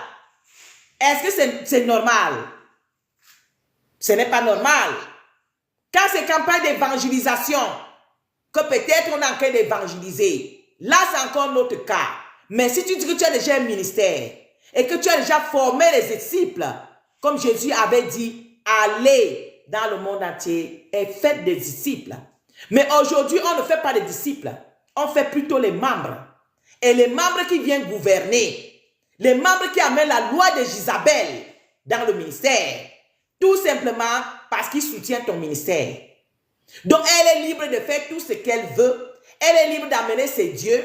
Est-ce que c'est normal? Ce n'est pas normal. Quand c'est campagne d'évangélisation, que peut-être on est en train d'évangéliser, là c'est encore notre cas. Mais si tu dis que tu as déjà un ministère et que tu as déjà formé les disciples, comme Jésus avait dit, allez dans le monde entier et faites des disciples. Mais aujourd'hui, on ne fait pas des disciples, on fait plutôt les membres. Et les membres qui viennent gouverner, les membres qui amènent la loi de Jézabel dans le ministère, tout simplement parce qu'ils soutiennent ton ministère. Donc, elle est libre de faire tout ce qu'elle veut. Elle est libre d'amener ses dieux.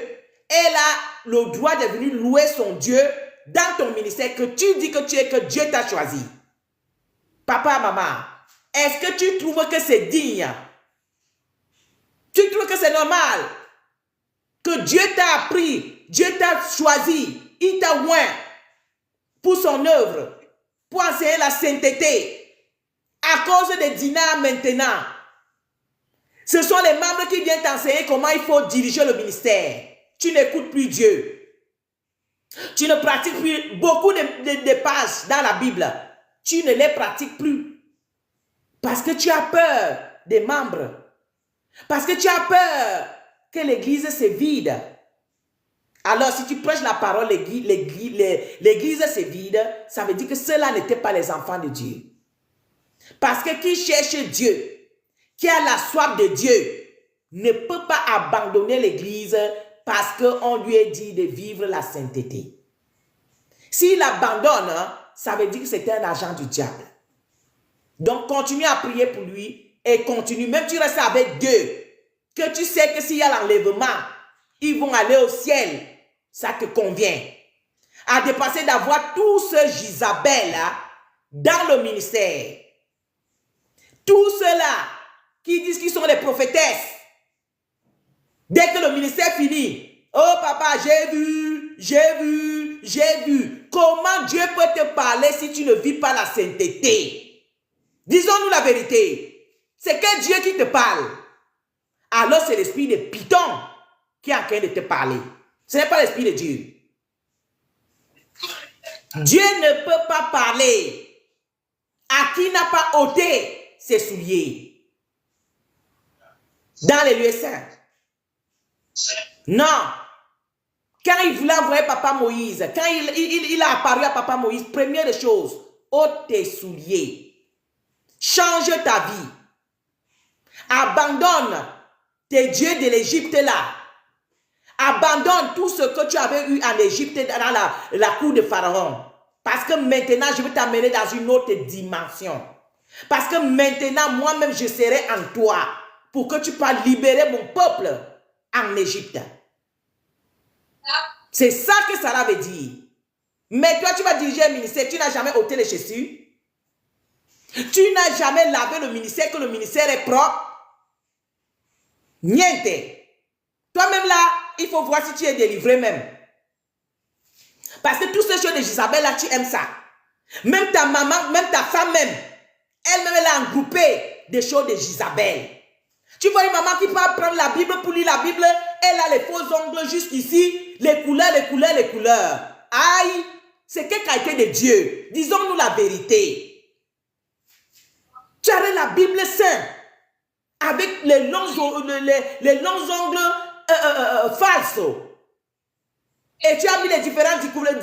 Elle a le droit de venir louer son Dieu dans ton ministère que tu dis que Dieu t'a choisi. Papa, maman, est-ce que tu trouves que c'est digne? Tu trouves que c'est normal que Dieu t'a appris, Dieu t'a choisi, il t'a oint pour son œuvre, pour enseigner la sainteté à cause des dinars maintenant? Ce sont les membres qui viennent t'enseigner comment il faut diriger le ministère. Tu n'écoutes plus Dieu. Tu ne pratiques plus beaucoup de pages dans la Bible. Tu ne les pratiques plus. Parce que tu as peur des membres. Parce que tu as peur que l'église se vide. Alors, si tu prêches la parole, l'église se vide, ça veut dire que ceux-là n'étaient pas les enfants de Dieu. Parce que qui cherche Dieu, qui a la soif de Dieu, ne peut pas abandonner l'église parce qu'on lui a dit de vivre la sainteté. S'il abandonne, ça veut dire que c'est un agent du diable. Donc, continue à prier pour lui et continue. Même tu restes avec Dieu, que tu sais que s'il y a l'enlèvement, ils vont aller au ciel. Ça te convient. À dépasser d'avoir tous ces Jezabel-là dans le ministère. Tous ceux-là qui disent qu'ils sont des prophétesses. Dès que le ministère finit, oh papa, j'ai vu, j'ai vu, j'ai vu. Comment Dieu peut te parler si tu ne vis pas la sainteté? Disons-nous la vérité. C'est que Dieu qui te parle. Alors c'est l'esprit de Python qui est en train de te parler. Ce n'est pas l'esprit de Dieu. Dieu ne peut pas parler à qui n'a pas ôté ses souliers dans les lieux saints. Non. Quand il voulait envoyer Papa Moïse, quand il a apparu à Papa Moïse, première des choses, ôte tes souliers. Change ta vie. Abandonne tes dieux de l'Égypte là. Abandonne tout ce que tu avais eu en Égypte dans la cour de Pharaon. Parce que maintenant, je vais t'amener dans une autre dimension. Parce que maintenant, moi-même, je serai en toi pour que tu puisses libérer mon peuple en Égypte. C'est ça que ça veut dire. Mais toi, tu vas diriger un ministère, tu n'as jamais ôté les chaussures. Tu n'as jamais lavé le ministère, que le ministère est propre. Niente. Toi-même là, il faut voir si tu es délivré même. Parce que toutes ces choses de Jezabel là, tu aimes ça. Même ta maman, même ta femme même, elle-même elle a engroupé des choses de Jezabel. Tu vois une maman qui peut prendre la Bible pour lire la Bible, elle a les faux ongles juste ici, les couleurs, les couleurs, les couleurs. Aïe, c'est quelle qualité de Dieu? Disons-nous la vérité. Tu as la Bible sainte avec les longs ongles falses. Et tu as mis les différentes couleurs.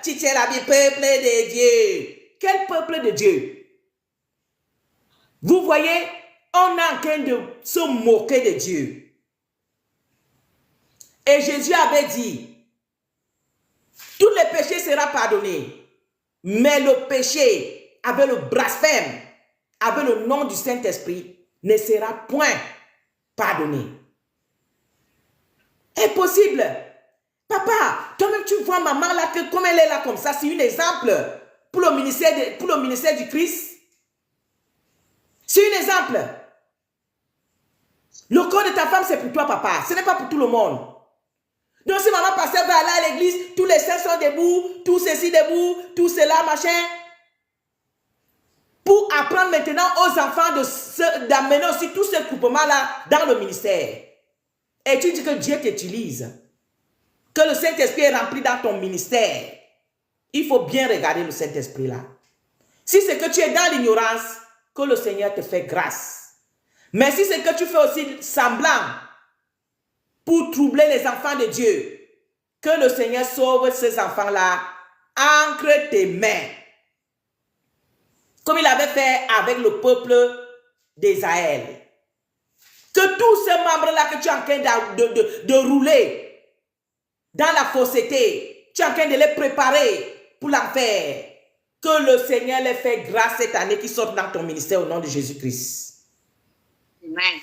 Tu tiens la Bible, peuple de Dieu. Quel peuple de Dieu? Vous voyez, on est en train de se moquer de Dieu. Et Jésus avait dit, tous les péchés seront pardonnés. Mais le péché avec le blasphème, avec le nom du Saint-Esprit, ne sera point pardonné. Impossible. Papa, toi-même tu vois maman là, que comme elle est là comme ça, c'est un exemple pour le ministère du Christ. C'est un exemple. Le corps de ta femme, c'est pour toi, papa. Ce n'est pas pour tout le monde. Donc si maman pasteur va aller à l'église, tous les saints sont debout, tout ceci debout, tout cela, machin. Pour apprendre maintenant aux enfants d'amener aussi tous ces groupements-là dans le ministère. Et tu dis que Dieu t'utilise. Que le Saint-Esprit est rempli dans ton ministère. Il faut bien regarder le Saint-Esprit là. Si c'est que tu es dans l'ignorance, que le Seigneur te fait grâce. Mais si c'est que tu fais aussi semblant pour troubler les enfants de Dieu, que le Seigneur sauve ces enfants-là entre tes mains. Comme il avait fait avec le peuple d'Israël. Que tous ces membres-là que tu es en train de rouler dans la fausseté, tu es en train de les préparer pour l'enfer. Que le Seigneur les fait grâce cette année qui sortent dans ton ministère au nom de Jésus-Christ. Amen.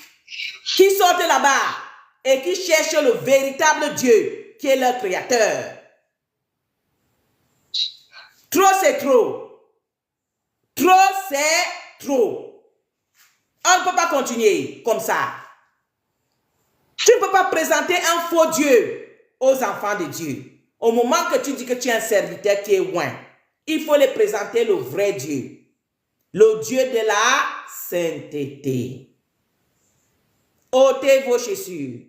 Qui sortent là-bas et qui cherchent le véritable Dieu qui est leur créateur. Trop c'est trop. Trop c'est trop. On ne peut pas continuer comme ça. Tu ne peux pas présenter un faux Dieu aux enfants de Dieu. Au moment que tu dis que tu es un serviteur qui est loin, il faut les présenter le vrai Dieu. Le Dieu de la sainteté. Ôtez vos chaussures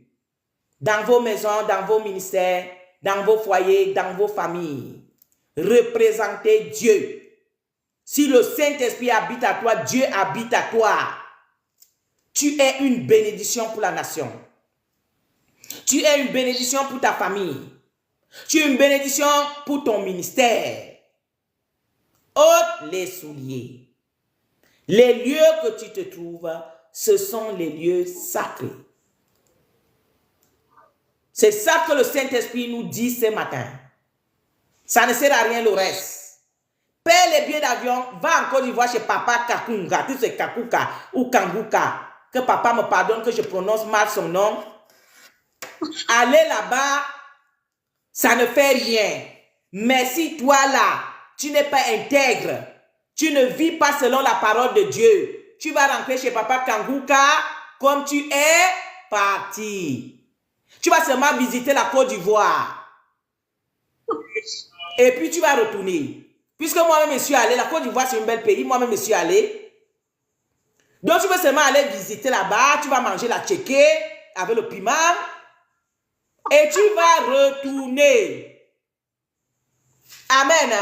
dans vos maisons, dans vos ministères, dans vos foyers, dans vos familles. Représentez Dieu. Si le Saint-Esprit habite à toi, Dieu habite à toi. Tu es une bénédiction pour la nation. Tu es une bénédiction pour ta famille. Tu es une bénédiction pour ton ministère. Ôte les souliers. Les lieux que tu te trouves, ce sont les lieux sacrés. C'est ça que le Saint-Esprit nous dit ce matin. Ça ne sert à rien le reste. Paie les billets d'avion, va en Côte d'Ivoire chez Papa Kakunga, tout c'est Kakuka ou Kanguka. Que papa me pardonne que je prononce mal son nom. Allez là-bas, ça ne fait rien. Mais si toi là, tu n'es pas intègre, tu ne vis pas selon la parole de Dieu, tu vas rentrer chez Papa Kanguka comme tu es parti. Tu vas seulement visiter la Côte d'Ivoire. Et puis tu vas retourner. Puisque moi-même je suis allé, la Côte d'Ivoire c'est un bel pays, moi-même je suis allé. Donc tu veux seulement aller visiter là-bas, tu vas manger la tchéké avec le piment et tu vas retourner. Amen.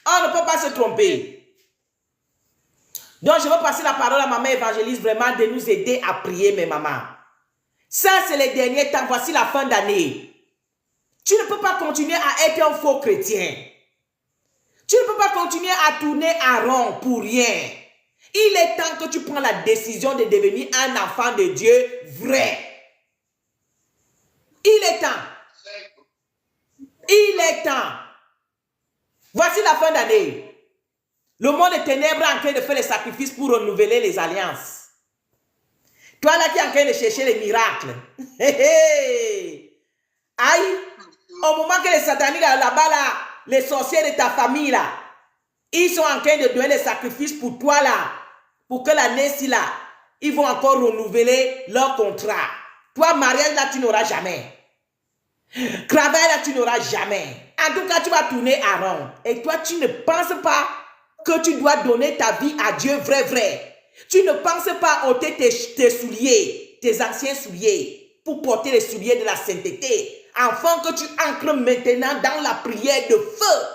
On ne peut pas se tromper. Donc je veux passer la parole à maman évangéliste vraiment de nous aider à prier mes mamans. Ça c'est les derniers temps, voici la fin d'année. Tu ne peux pas continuer à être un faux chrétien. Tu ne peux pas continuer à tourner à rond pour rien. Il est temps que tu prends la décision de devenir un enfant de Dieu vrai. Il est temps. Il est temps. Voici la fin d'année. Le monde des ténèbres est en train de faire les sacrifices pour renouveler les alliances. Toi là qui es en train de chercher les miracles. Aïe. Au moment que les sataniques là-bas, là, les sorciers de ta famille là, ils sont en train de donner les sacrifices pour toi là, pour que l'année-ci là, ils vont encore renouveler leur contrat. Toi, mariage là, tu n'auras jamais. Travail là, tu n'auras jamais. En tout cas, tu vas tourner à rond. Et toi, tu ne penses pas que tu dois donner ta vie à Dieu vrai. Tu ne penses pas à ôter tes souliers, tes anciens souliers, pour porter les souliers de la sainteté. Afin que tu entres maintenant dans la prière de feu.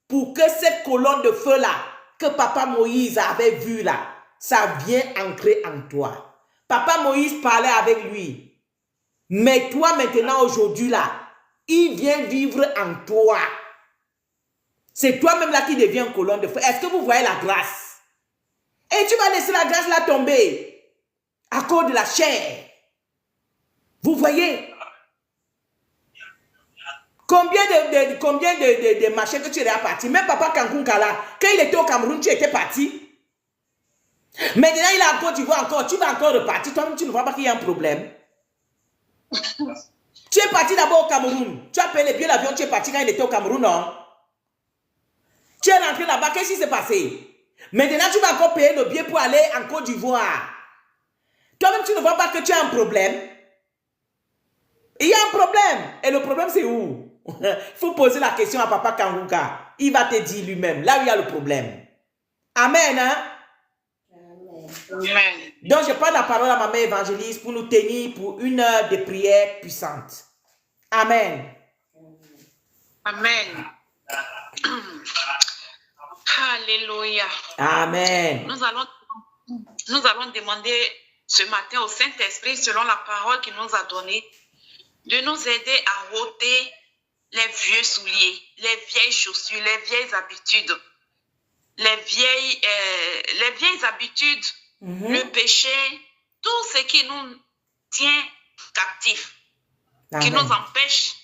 Pour que cette colonne de feu là, que Papa Moïse avait vue là, ça vient entrer en toi. Papa Moïse parlait avec lui. Mais toi maintenant aujourd'hui là, il vient vivre en toi. C'est toi-même là qui deviens une colonne de feu. Est-ce que vous voyez la grâce? Et tu vas laisser la grâce là tomber à cause de la chair. Vous voyez? Combien de marchés que tu es parti? Même Papa Kankunka là, quand il était au Cameroun, tu étais parti. Maintenant, il est en Côte d'Ivoire encore. Tu vas encore repartir. Toi-même, tu ne vois pas qu'il y a un problème. Tu es parti d'abord au Cameroun. Tu as payé les billets d'avion, tu es parti quand il était au Cameroun, non? Tu es rentré là-bas, qu'est-ce qui s'est passé? Maintenant, tu vas encore payer le billet pour aller en Côte d'Ivoire. Toi-même, tu ne vois pas que tu as un problème. Il y a un problème. Et le problème, c'est où? Il faut poser la question à Papa Kanguka. Il va te dire lui-même, là où il y a le problème. Amen, hein? Amen. Donc, je prends la parole à maman évangéliste pour nous tenir pour une heure de prière puissante. Amen. Amen. Alléluia. Amen. Nous allons demander ce matin au Saint-Esprit, selon la parole qu'il nous a donnée, de nous aider à ôter les vieux souliers, les vieilles chaussures, les vieilles habitudes, les vieilles habitudes, le péché, tout ce qui nous tient captifs, qui nous empêche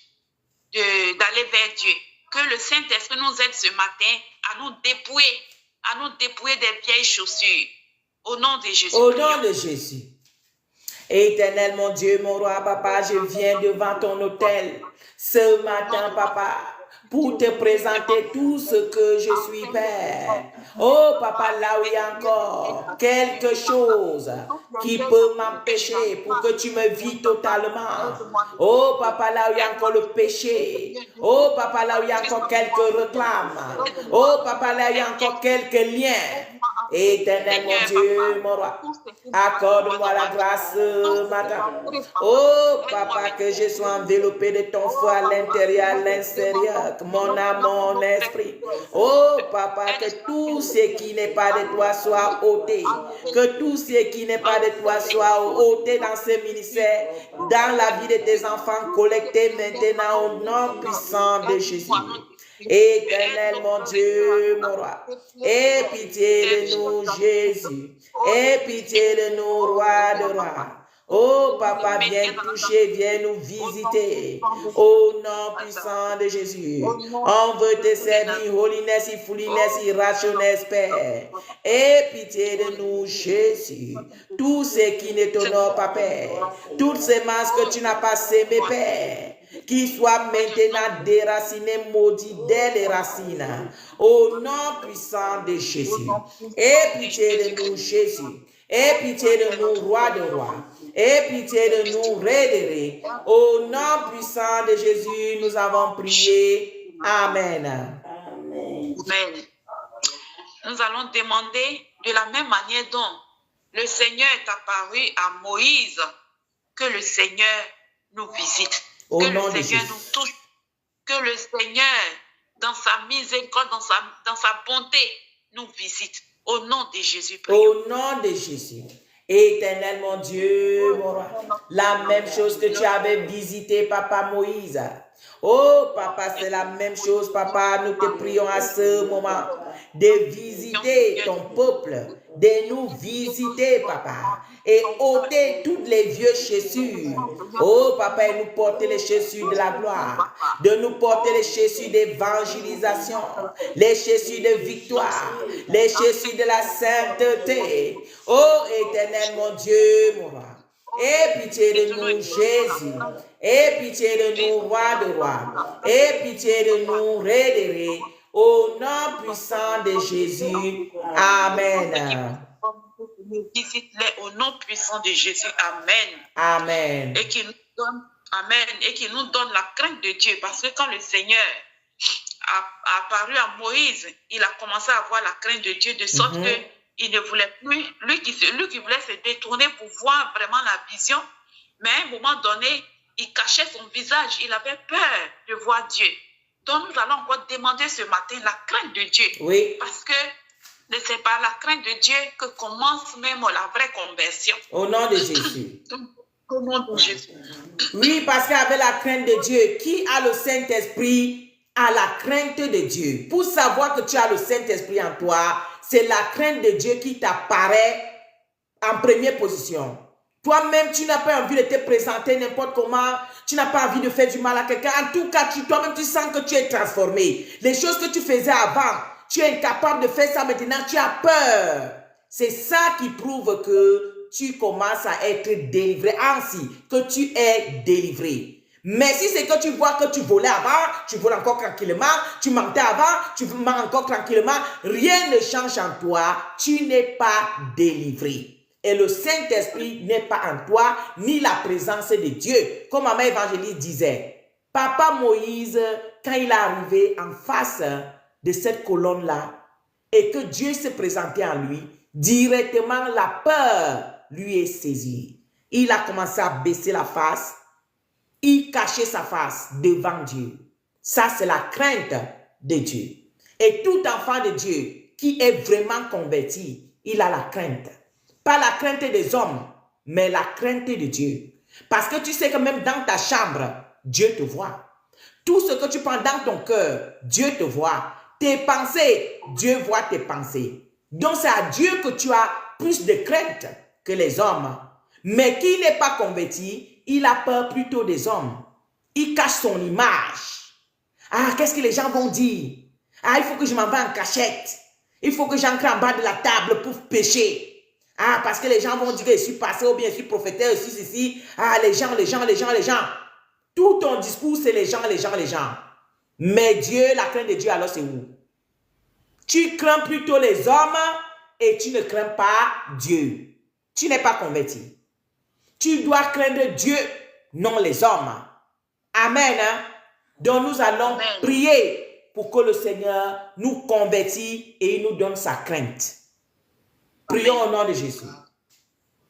d'aller vers Dieu. Que le Saint-Esprit nous aide ce matin à nous dépouiller des vieilles chaussures. Au nom de Jésus. Au nom de Jésus. Éternel, mon Dieu, mon roi, papa, je viens devant ton autel ce matin, papa, pour te présenter tout ce que je suis, Père. Oh, papa, là où il y a encore quelque chose qui peut m'empêcher pour que tu me vides totalement. Oh, papa, là où il y a encore le péché. Oh, papa, là où il y a encore quelques réclames. Oh, papa, là où il y a encore quelques liens. Éternel mon Seigneur, Dieu, papa, mon roi, tout ce qui n'est pas de toi accorde-moi dans la ma vie, grâce tout ce qui matin. va entrer, papa, Oh, aide-moi papa, avec que je ton sois feu. enveloppé de ton feu Oh, à papa, l'intérieur, à nous te demandons, l'extérieur, que mon nous âme, clamons mon nos frères esprit. et sœurs. Oh, papa, que Aide-moi, tout Seigneur, ce qui n'est pas de toi soit ôté. Que tout ce qui n'est pas de toi soit ôté dans ce ministère, dans la vie de tes enfants, collectés maintenant au nom puissant de Jésus. Éternel mon Dieu, mon roi, aie pitié de nous, Jésus. Aie pitié de nous, roi de rois. Oh, papa, viens toucher, viens nous visiter. Au nom puissant de Jésus. On veut te servir, holiness, fullness, righteousness, Père. Aie pitié de nous, Jésus. Tout ce qui ne t'honore pas, Père. Toutes ces masses que tu n'as pas sémées, Père. Qui soit maintenant déraciné, maudit dès les racines. Au nom puissant de Jésus. Aie pitié de nous, Jésus. Aie pitié de nous, roi de rois. Aie pitié de nous, ré. Au nom puissant de Jésus, nous avons prié. Amen. Amen. Nous allons demander de la même manière dont le Seigneur est apparu à Moïse, que le Seigneur nous visite, que le Seigneur nous touche, que le Seigneur, dans sa miséricorde, dans sa bonté, nous visite. Au nom de Jésus. Au nom de Jésus. Éternel mon Dieu, mon roi, la même chose que tu avais visité Papa Moïse. Oh papa, c'est la même chose, papa. Nous te prions à ce moment de visiter ton peuple, de nous visiter, papa, et ôter toutes les vieux chaussures. Oh papa, et nous porter les chaussures de la gloire, de nous porter les chaussures d'évangélisation, les chaussures de victoire, les chaussures de la sainteté. Oh éternel mon Dieu, mon roi. Aie pitié de nous, Jésus. Aie pitié de nous, roi de roi. Aie pitié de nous, ré. Au nom puissant de Jésus. Amen. Visite-les au nom puissant de Jésus. Amen. Amen. Et qui nous donne, amen. Et qui nous donne la crainte de Dieu. Parce que quand le Seigneur a apparu à Moïse, il a commencé à avoir la crainte de Dieu de sorte que il ne voulait plus, lui qui voulait se détourner pour voir vraiment la vision, mais à un moment donné, il cachait son visage, il avait peur de voir Dieu. Donc nous allons encore demander ce matin la crainte de Dieu. Oui. Parce que c'est par la crainte de Dieu que commence même la vraie conversion. Au nom de Jésus. Au nom de Jésus. Oui, parce qu'avec la crainte de Dieu, qui a le Saint-Esprit a la crainte de Dieu. Pour savoir que tu as le Saint-Esprit en toi, c'est la crainte de Dieu qui t'apparaît en première position. Toi-même, tu n'as pas envie de te présenter n'importe comment. Tu n'as pas envie de faire du mal à quelqu'un. En tout cas, toi-même, tu sens que tu es transformé. Les choses que tu faisais avant, tu es incapable de faire ça maintenant. Tu as peur. C'est ça qui prouve que tu commences à être délivré. Ainsi que tu es délivré. Mais si c'est que tu vois que tu volais avant, tu voles encore tranquillement, tu mentais avant, tu mens encore tranquillement, rien ne change en toi, tu n'es pas délivré. Et le Saint-Esprit n'est pas en toi, ni la présence de Dieu. Comme Maman Évangéliste disait, Papa Moïse, quand il est arrivé en face de cette colonne-là, et que Dieu s'est présenté en lui, directement la peur lui est saisie. Il a commencé à baisser la face, il cachait sa face devant Dieu. Ça, c'est la crainte de Dieu. Et tout enfant de Dieu qui est vraiment converti, il a la crainte. Pas la crainte des hommes, mais la crainte de Dieu. Parce que tu sais que même dans ta chambre, Dieu te voit. Tout ce que tu prends dans ton cœur, Dieu te voit. Tes pensées, Dieu voit tes pensées. Donc c'est à Dieu que tu as plus de crainte que les hommes. Mais qui n'est pas converti, il a peur plutôt des hommes. Il cache son image. Ah, qu'est-ce que les gens vont dire? Ah, il faut que je m'en vais en cachette. Il faut que j'entre en bas de la table pour pécher. Ah, parce que les gens vont dire que je suis passé ou bien je suis prophéteur, ceci. Ah, les gens. Tout ton discours, c'est les gens. Mais Dieu, la crainte de Dieu, alors c'est où? Tu crains plutôt les hommes et tu ne crains pas Dieu. Tu n'es pas converti. Tu dois craindre Dieu, non les hommes. Amen. Hein? Donc nous allons prier pour que le Seigneur nous convertisse et il nous donne sa crainte. Prions au nom de Jésus.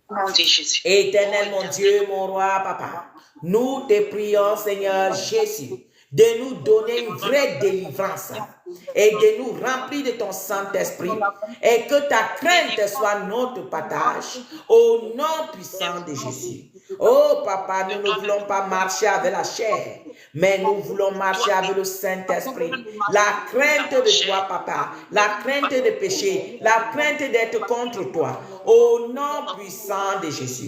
Au nom de Jésus. Éternel, mon Dieu, mon roi, papa, nous te prions, Seigneur Jésus, de nous donner une vraie délivrance et de nous remplir de ton Saint-Esprit et que ta crainte soit notre partage au nom puissant de Jésus. Oh papa, nous ne voulons pas marcher avec la chair, mais nous voulons marcher avec le Saint-Esprit. La crainte de toi, papa, la crainte de péché, la crainte d'être contre toi, au nom puissant de Jésus.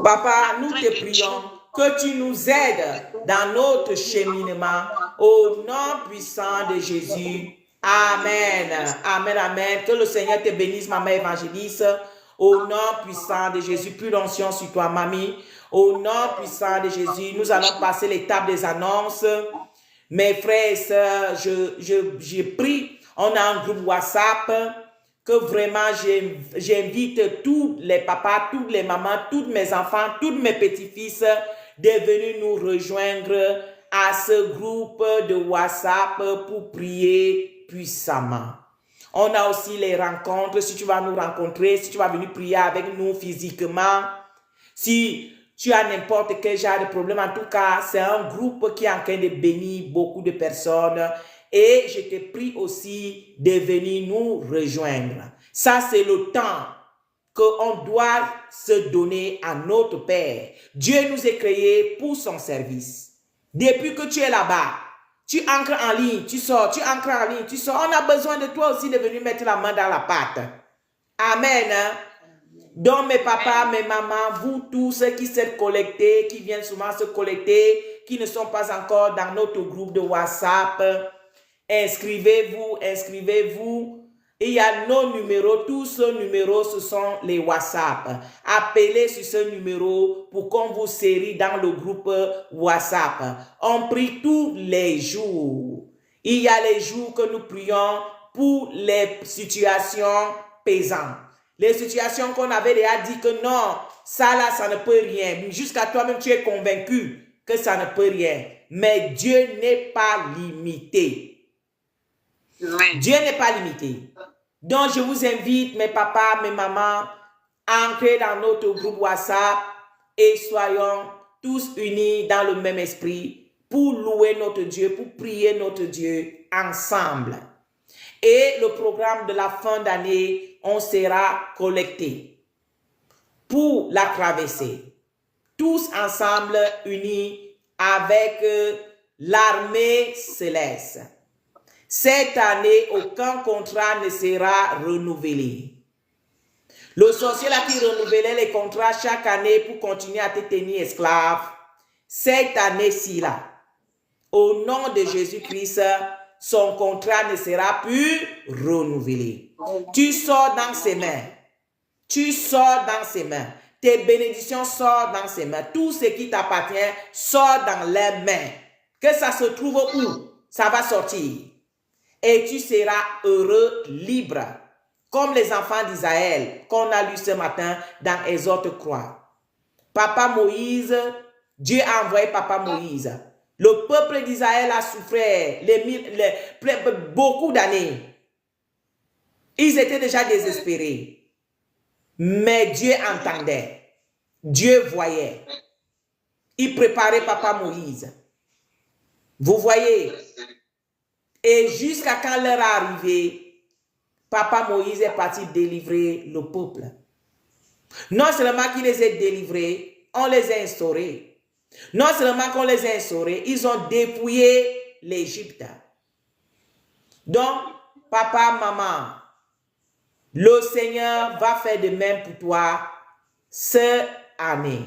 Papa, nous te prions que tu nous aides dans notre cheminement au nom puissant de Jésus. Amen. Amen, amen. Que le Seigneur te bénisse, maman évangéliste. Au nom puissant de Jésus, plus d'onction sur toi, mamie. Au nom puissant de Jésus, nous allons passer l'étape des annonces. Mes frères et sœurs, je prie, on a un groupe WhatsApp que vraiment j'invite tous les papas, toutes les mamans, tous mes enfants, tous mes petits-fils de venir nous rejoindre à ce groupe de WhatsApp pour prier puissamment. On a aussi les rencontres, si tu vas nous rencontrer, si tu vas venir prier avec nous physiquement, si tu as n'importe quel genre de problème, en tout cas, c'est un groupe qui est en train de bénir beaucoup de personnes. Et je te prie aussi de venir nous rejoindre. Ça, c'est le temps qu'on doit se donner à notre Père. Dieu nous a créés pour son service. Depuis que tu es là-bas, tu entres en ligne, tu sors, tu entres en ligne, tu sors. On a besoin de toi aussi de venir mettre la main dans la pâte. Amen. Donc mes papas, mes mamans, vous tous qui s'êtes connectés, qui viennent souvent se connecter, qui ne sont pas encore dans notre groupe de WhatsApp, inscrivez-vous, inscrivez-vous. Il y a nos numéros, tous ces numéros, ce sont les WhatsApp. Appelez sur ce numéro pour qu'on vous série dans le groupe WhatsApp. On prie tous les jours. Il y a les jours que nous prions pour les situations pesantes. Les situations qu'on avait déjà dit que non, ça là, ça ne peut rien. Jusqu'à toi-même, tu es convaincu que ça ne peut rien. Mais Dieu n'est pas limité. Oui. Dieu n'est pas limité. Donc, je vous invite, mes papas, mes mamans, à entrer dans notre groupe WhatsApp et soyons tous unis dans le même esprit pour louer notre Dieu, pour prier notre Dieu ensemble. Et le programme de la fin d'année, on sera collectés pour la traversée. Tous ensemble unis avec l'armée céleste. Cette année, aucun contrat ne sera renouvelé. Le sorcier là qui renouvelait les contrats chaque année pour continuer à te tenir esclave, cette année-ci là, au nom de Jésus-Christ, son contrat ne sera plus renouvelé. Tu sors dans ses mains. Tu sors dans ses mains. Tes bénédictions sortent dans ses mains. Tout ce qui t'appartient sort dans les mains. Que ça se trouve où, ça va sortir. Et tu seras heureux, libre, comme les enfants d'Israël qu'on a lu ce matin dans Exode 3. Papa Moïse, Dieu a envoyé Papa Moïse. Le peuple d'Israël a souffert beaucoup d'années. Ils étaient déjà désespérés. Mais Dieu entendait. Dieu voyait. Il préparait Papa Moïse. Vous voyez? Et jusqu'à quand l'heure est arrivée, Papa Moïse est parti délivrer le peuple. Non seulement qu'il les a délivrés, on les a instaurés. Non seulement qu'on les a instaurés, ils ont dépouillé l'Égypte. Donc, papa, maman, le Seigneur va faire de même pour toi cette année.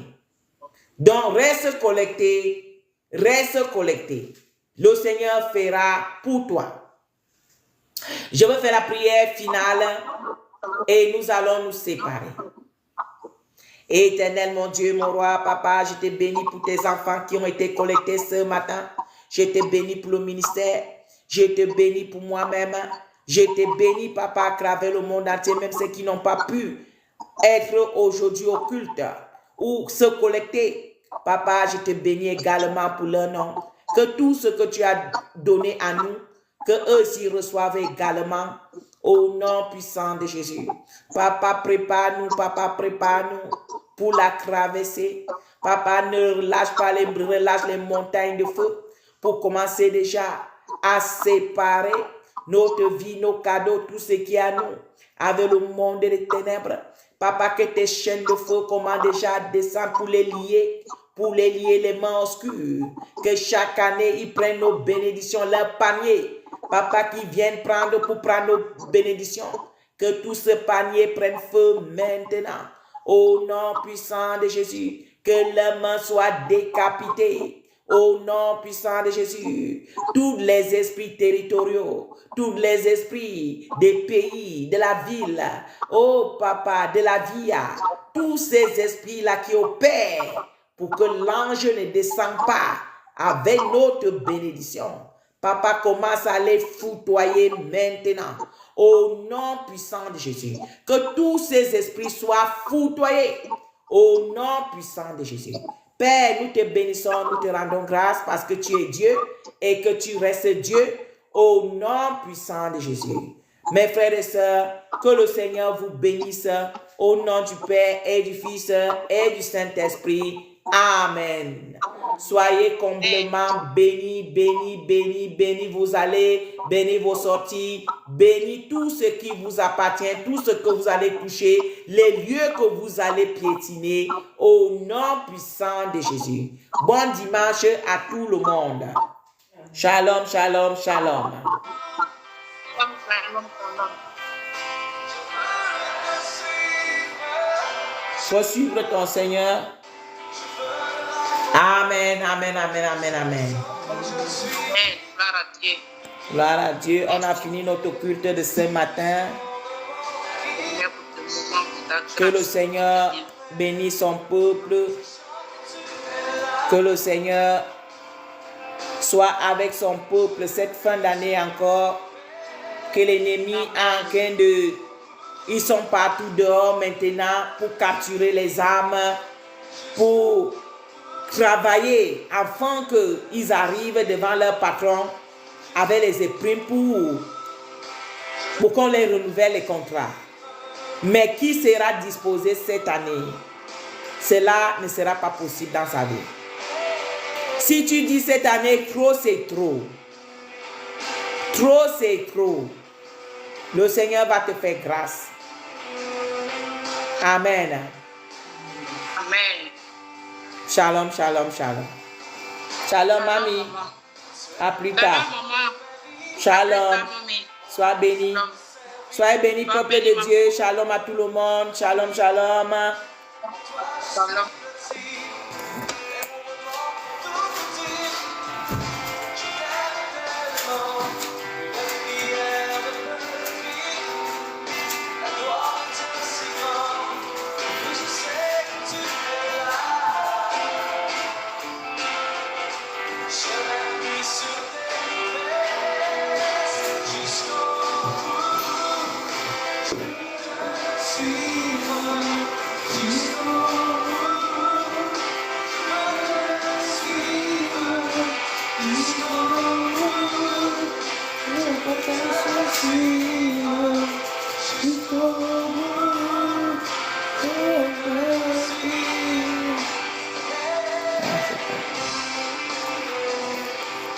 Donc, reste connecté, reste connecté. Le Seigneur fera pour toi. Je vais faire la prière finale et nous allons nous séparer. Éternel, mon Dieu, mon roi, papa, je te bénis pour tes enfants qui ont été collectés ce matin. Je te bénis pour le ministère. Je te bénis pour moi-même. Je te bénis, papa, à travers le monde entier, même ceux qui n'ont pas pu être aujourd'hui au culte ou se collecter. Papa, je te bénis également pour leur nom. Que tout ce que tu as donné à nous, que eux s'y reçoivent également Au nom puissant de Jésus. Papa, prépare-nous pour la traversée. Papa, ne relâche les montagnes de feu pour commencer déjà à séparer notre vie, nos cadeaux, tout ce qui est à nous, avec le monde des ténèbres. Papa, que tes chaînes de feu commencent déjà à descendre pour les lier les mains obscures. Que chaque année, ils prennent nos bénédictions, leur panier. Papa, qui viennent prendre nos bénédictions. Que tout ce panier prenne feu maintenant. Au nom puissant de Jésus, que leurs mains soient décapitées. Au nom puissant de Jésus, tous les esprits territoriaux, tous les esprits des pays, de la ville, oh papa, de la via, tous ces esprits-là qui opèrent pour que l'ange ne descende pas avec notre bénédiction. Papa, commence à les foudroyer maintenant. Au nom puissant de Jésus, que tous ces esprits soient foudroyés. Au nom puissant de Jésus. Père, nous te bénissons, nous te rendons grâce parce que tu es Dieu et que tu restes Dieu au nom puissant de Jésus. Mes frères et sœurs, que le Seigneur vous bénisse au nom du Père et du Fils et du Saint-Esprit. Amen. Soyez complètement bénis, bénis, bénis, bénis vous allez, bénis vos sorties, bénis tout ce qui vous appartient, tout ce que vous allez toucher, les lieux que vous allez piétiner, au nom puissant de Jésus. Bon dimanche à tout le monde. Shalom, shalom, shalom. Faut suivre ton Seigneur. Amen, amen, amen, amen, amen. Gloire à Dieu. On a fini notre culte de ce matin. Que le Seigneur bénisse son peuple. Que le Seigneur soit avec son peuple cette fin d'année encore. Que l'ennemi est en train de... Ils sont partout dehors maintenant pour capturer les âmes, pour travailler afin qu'ils arrivent devant leur patron avec les éprimes pour qu'on les renouvelle les contrats. Mais qui sera disposé cette année? Cela ne sera pas possible dans sa vie. Si tu dis cette année, trop c'est trop. Trop c'est trop. Le Seigneur va te faire grâce. Amen. Amen. Shalom, shalom, shalom. Shalom, mamie. À plus tard. Shalom. Sois béni. Soyez bénis, peuple de Dieu. Shalom à tout le monde. Shalom, shalom. Shalom.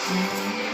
Mm-hmm.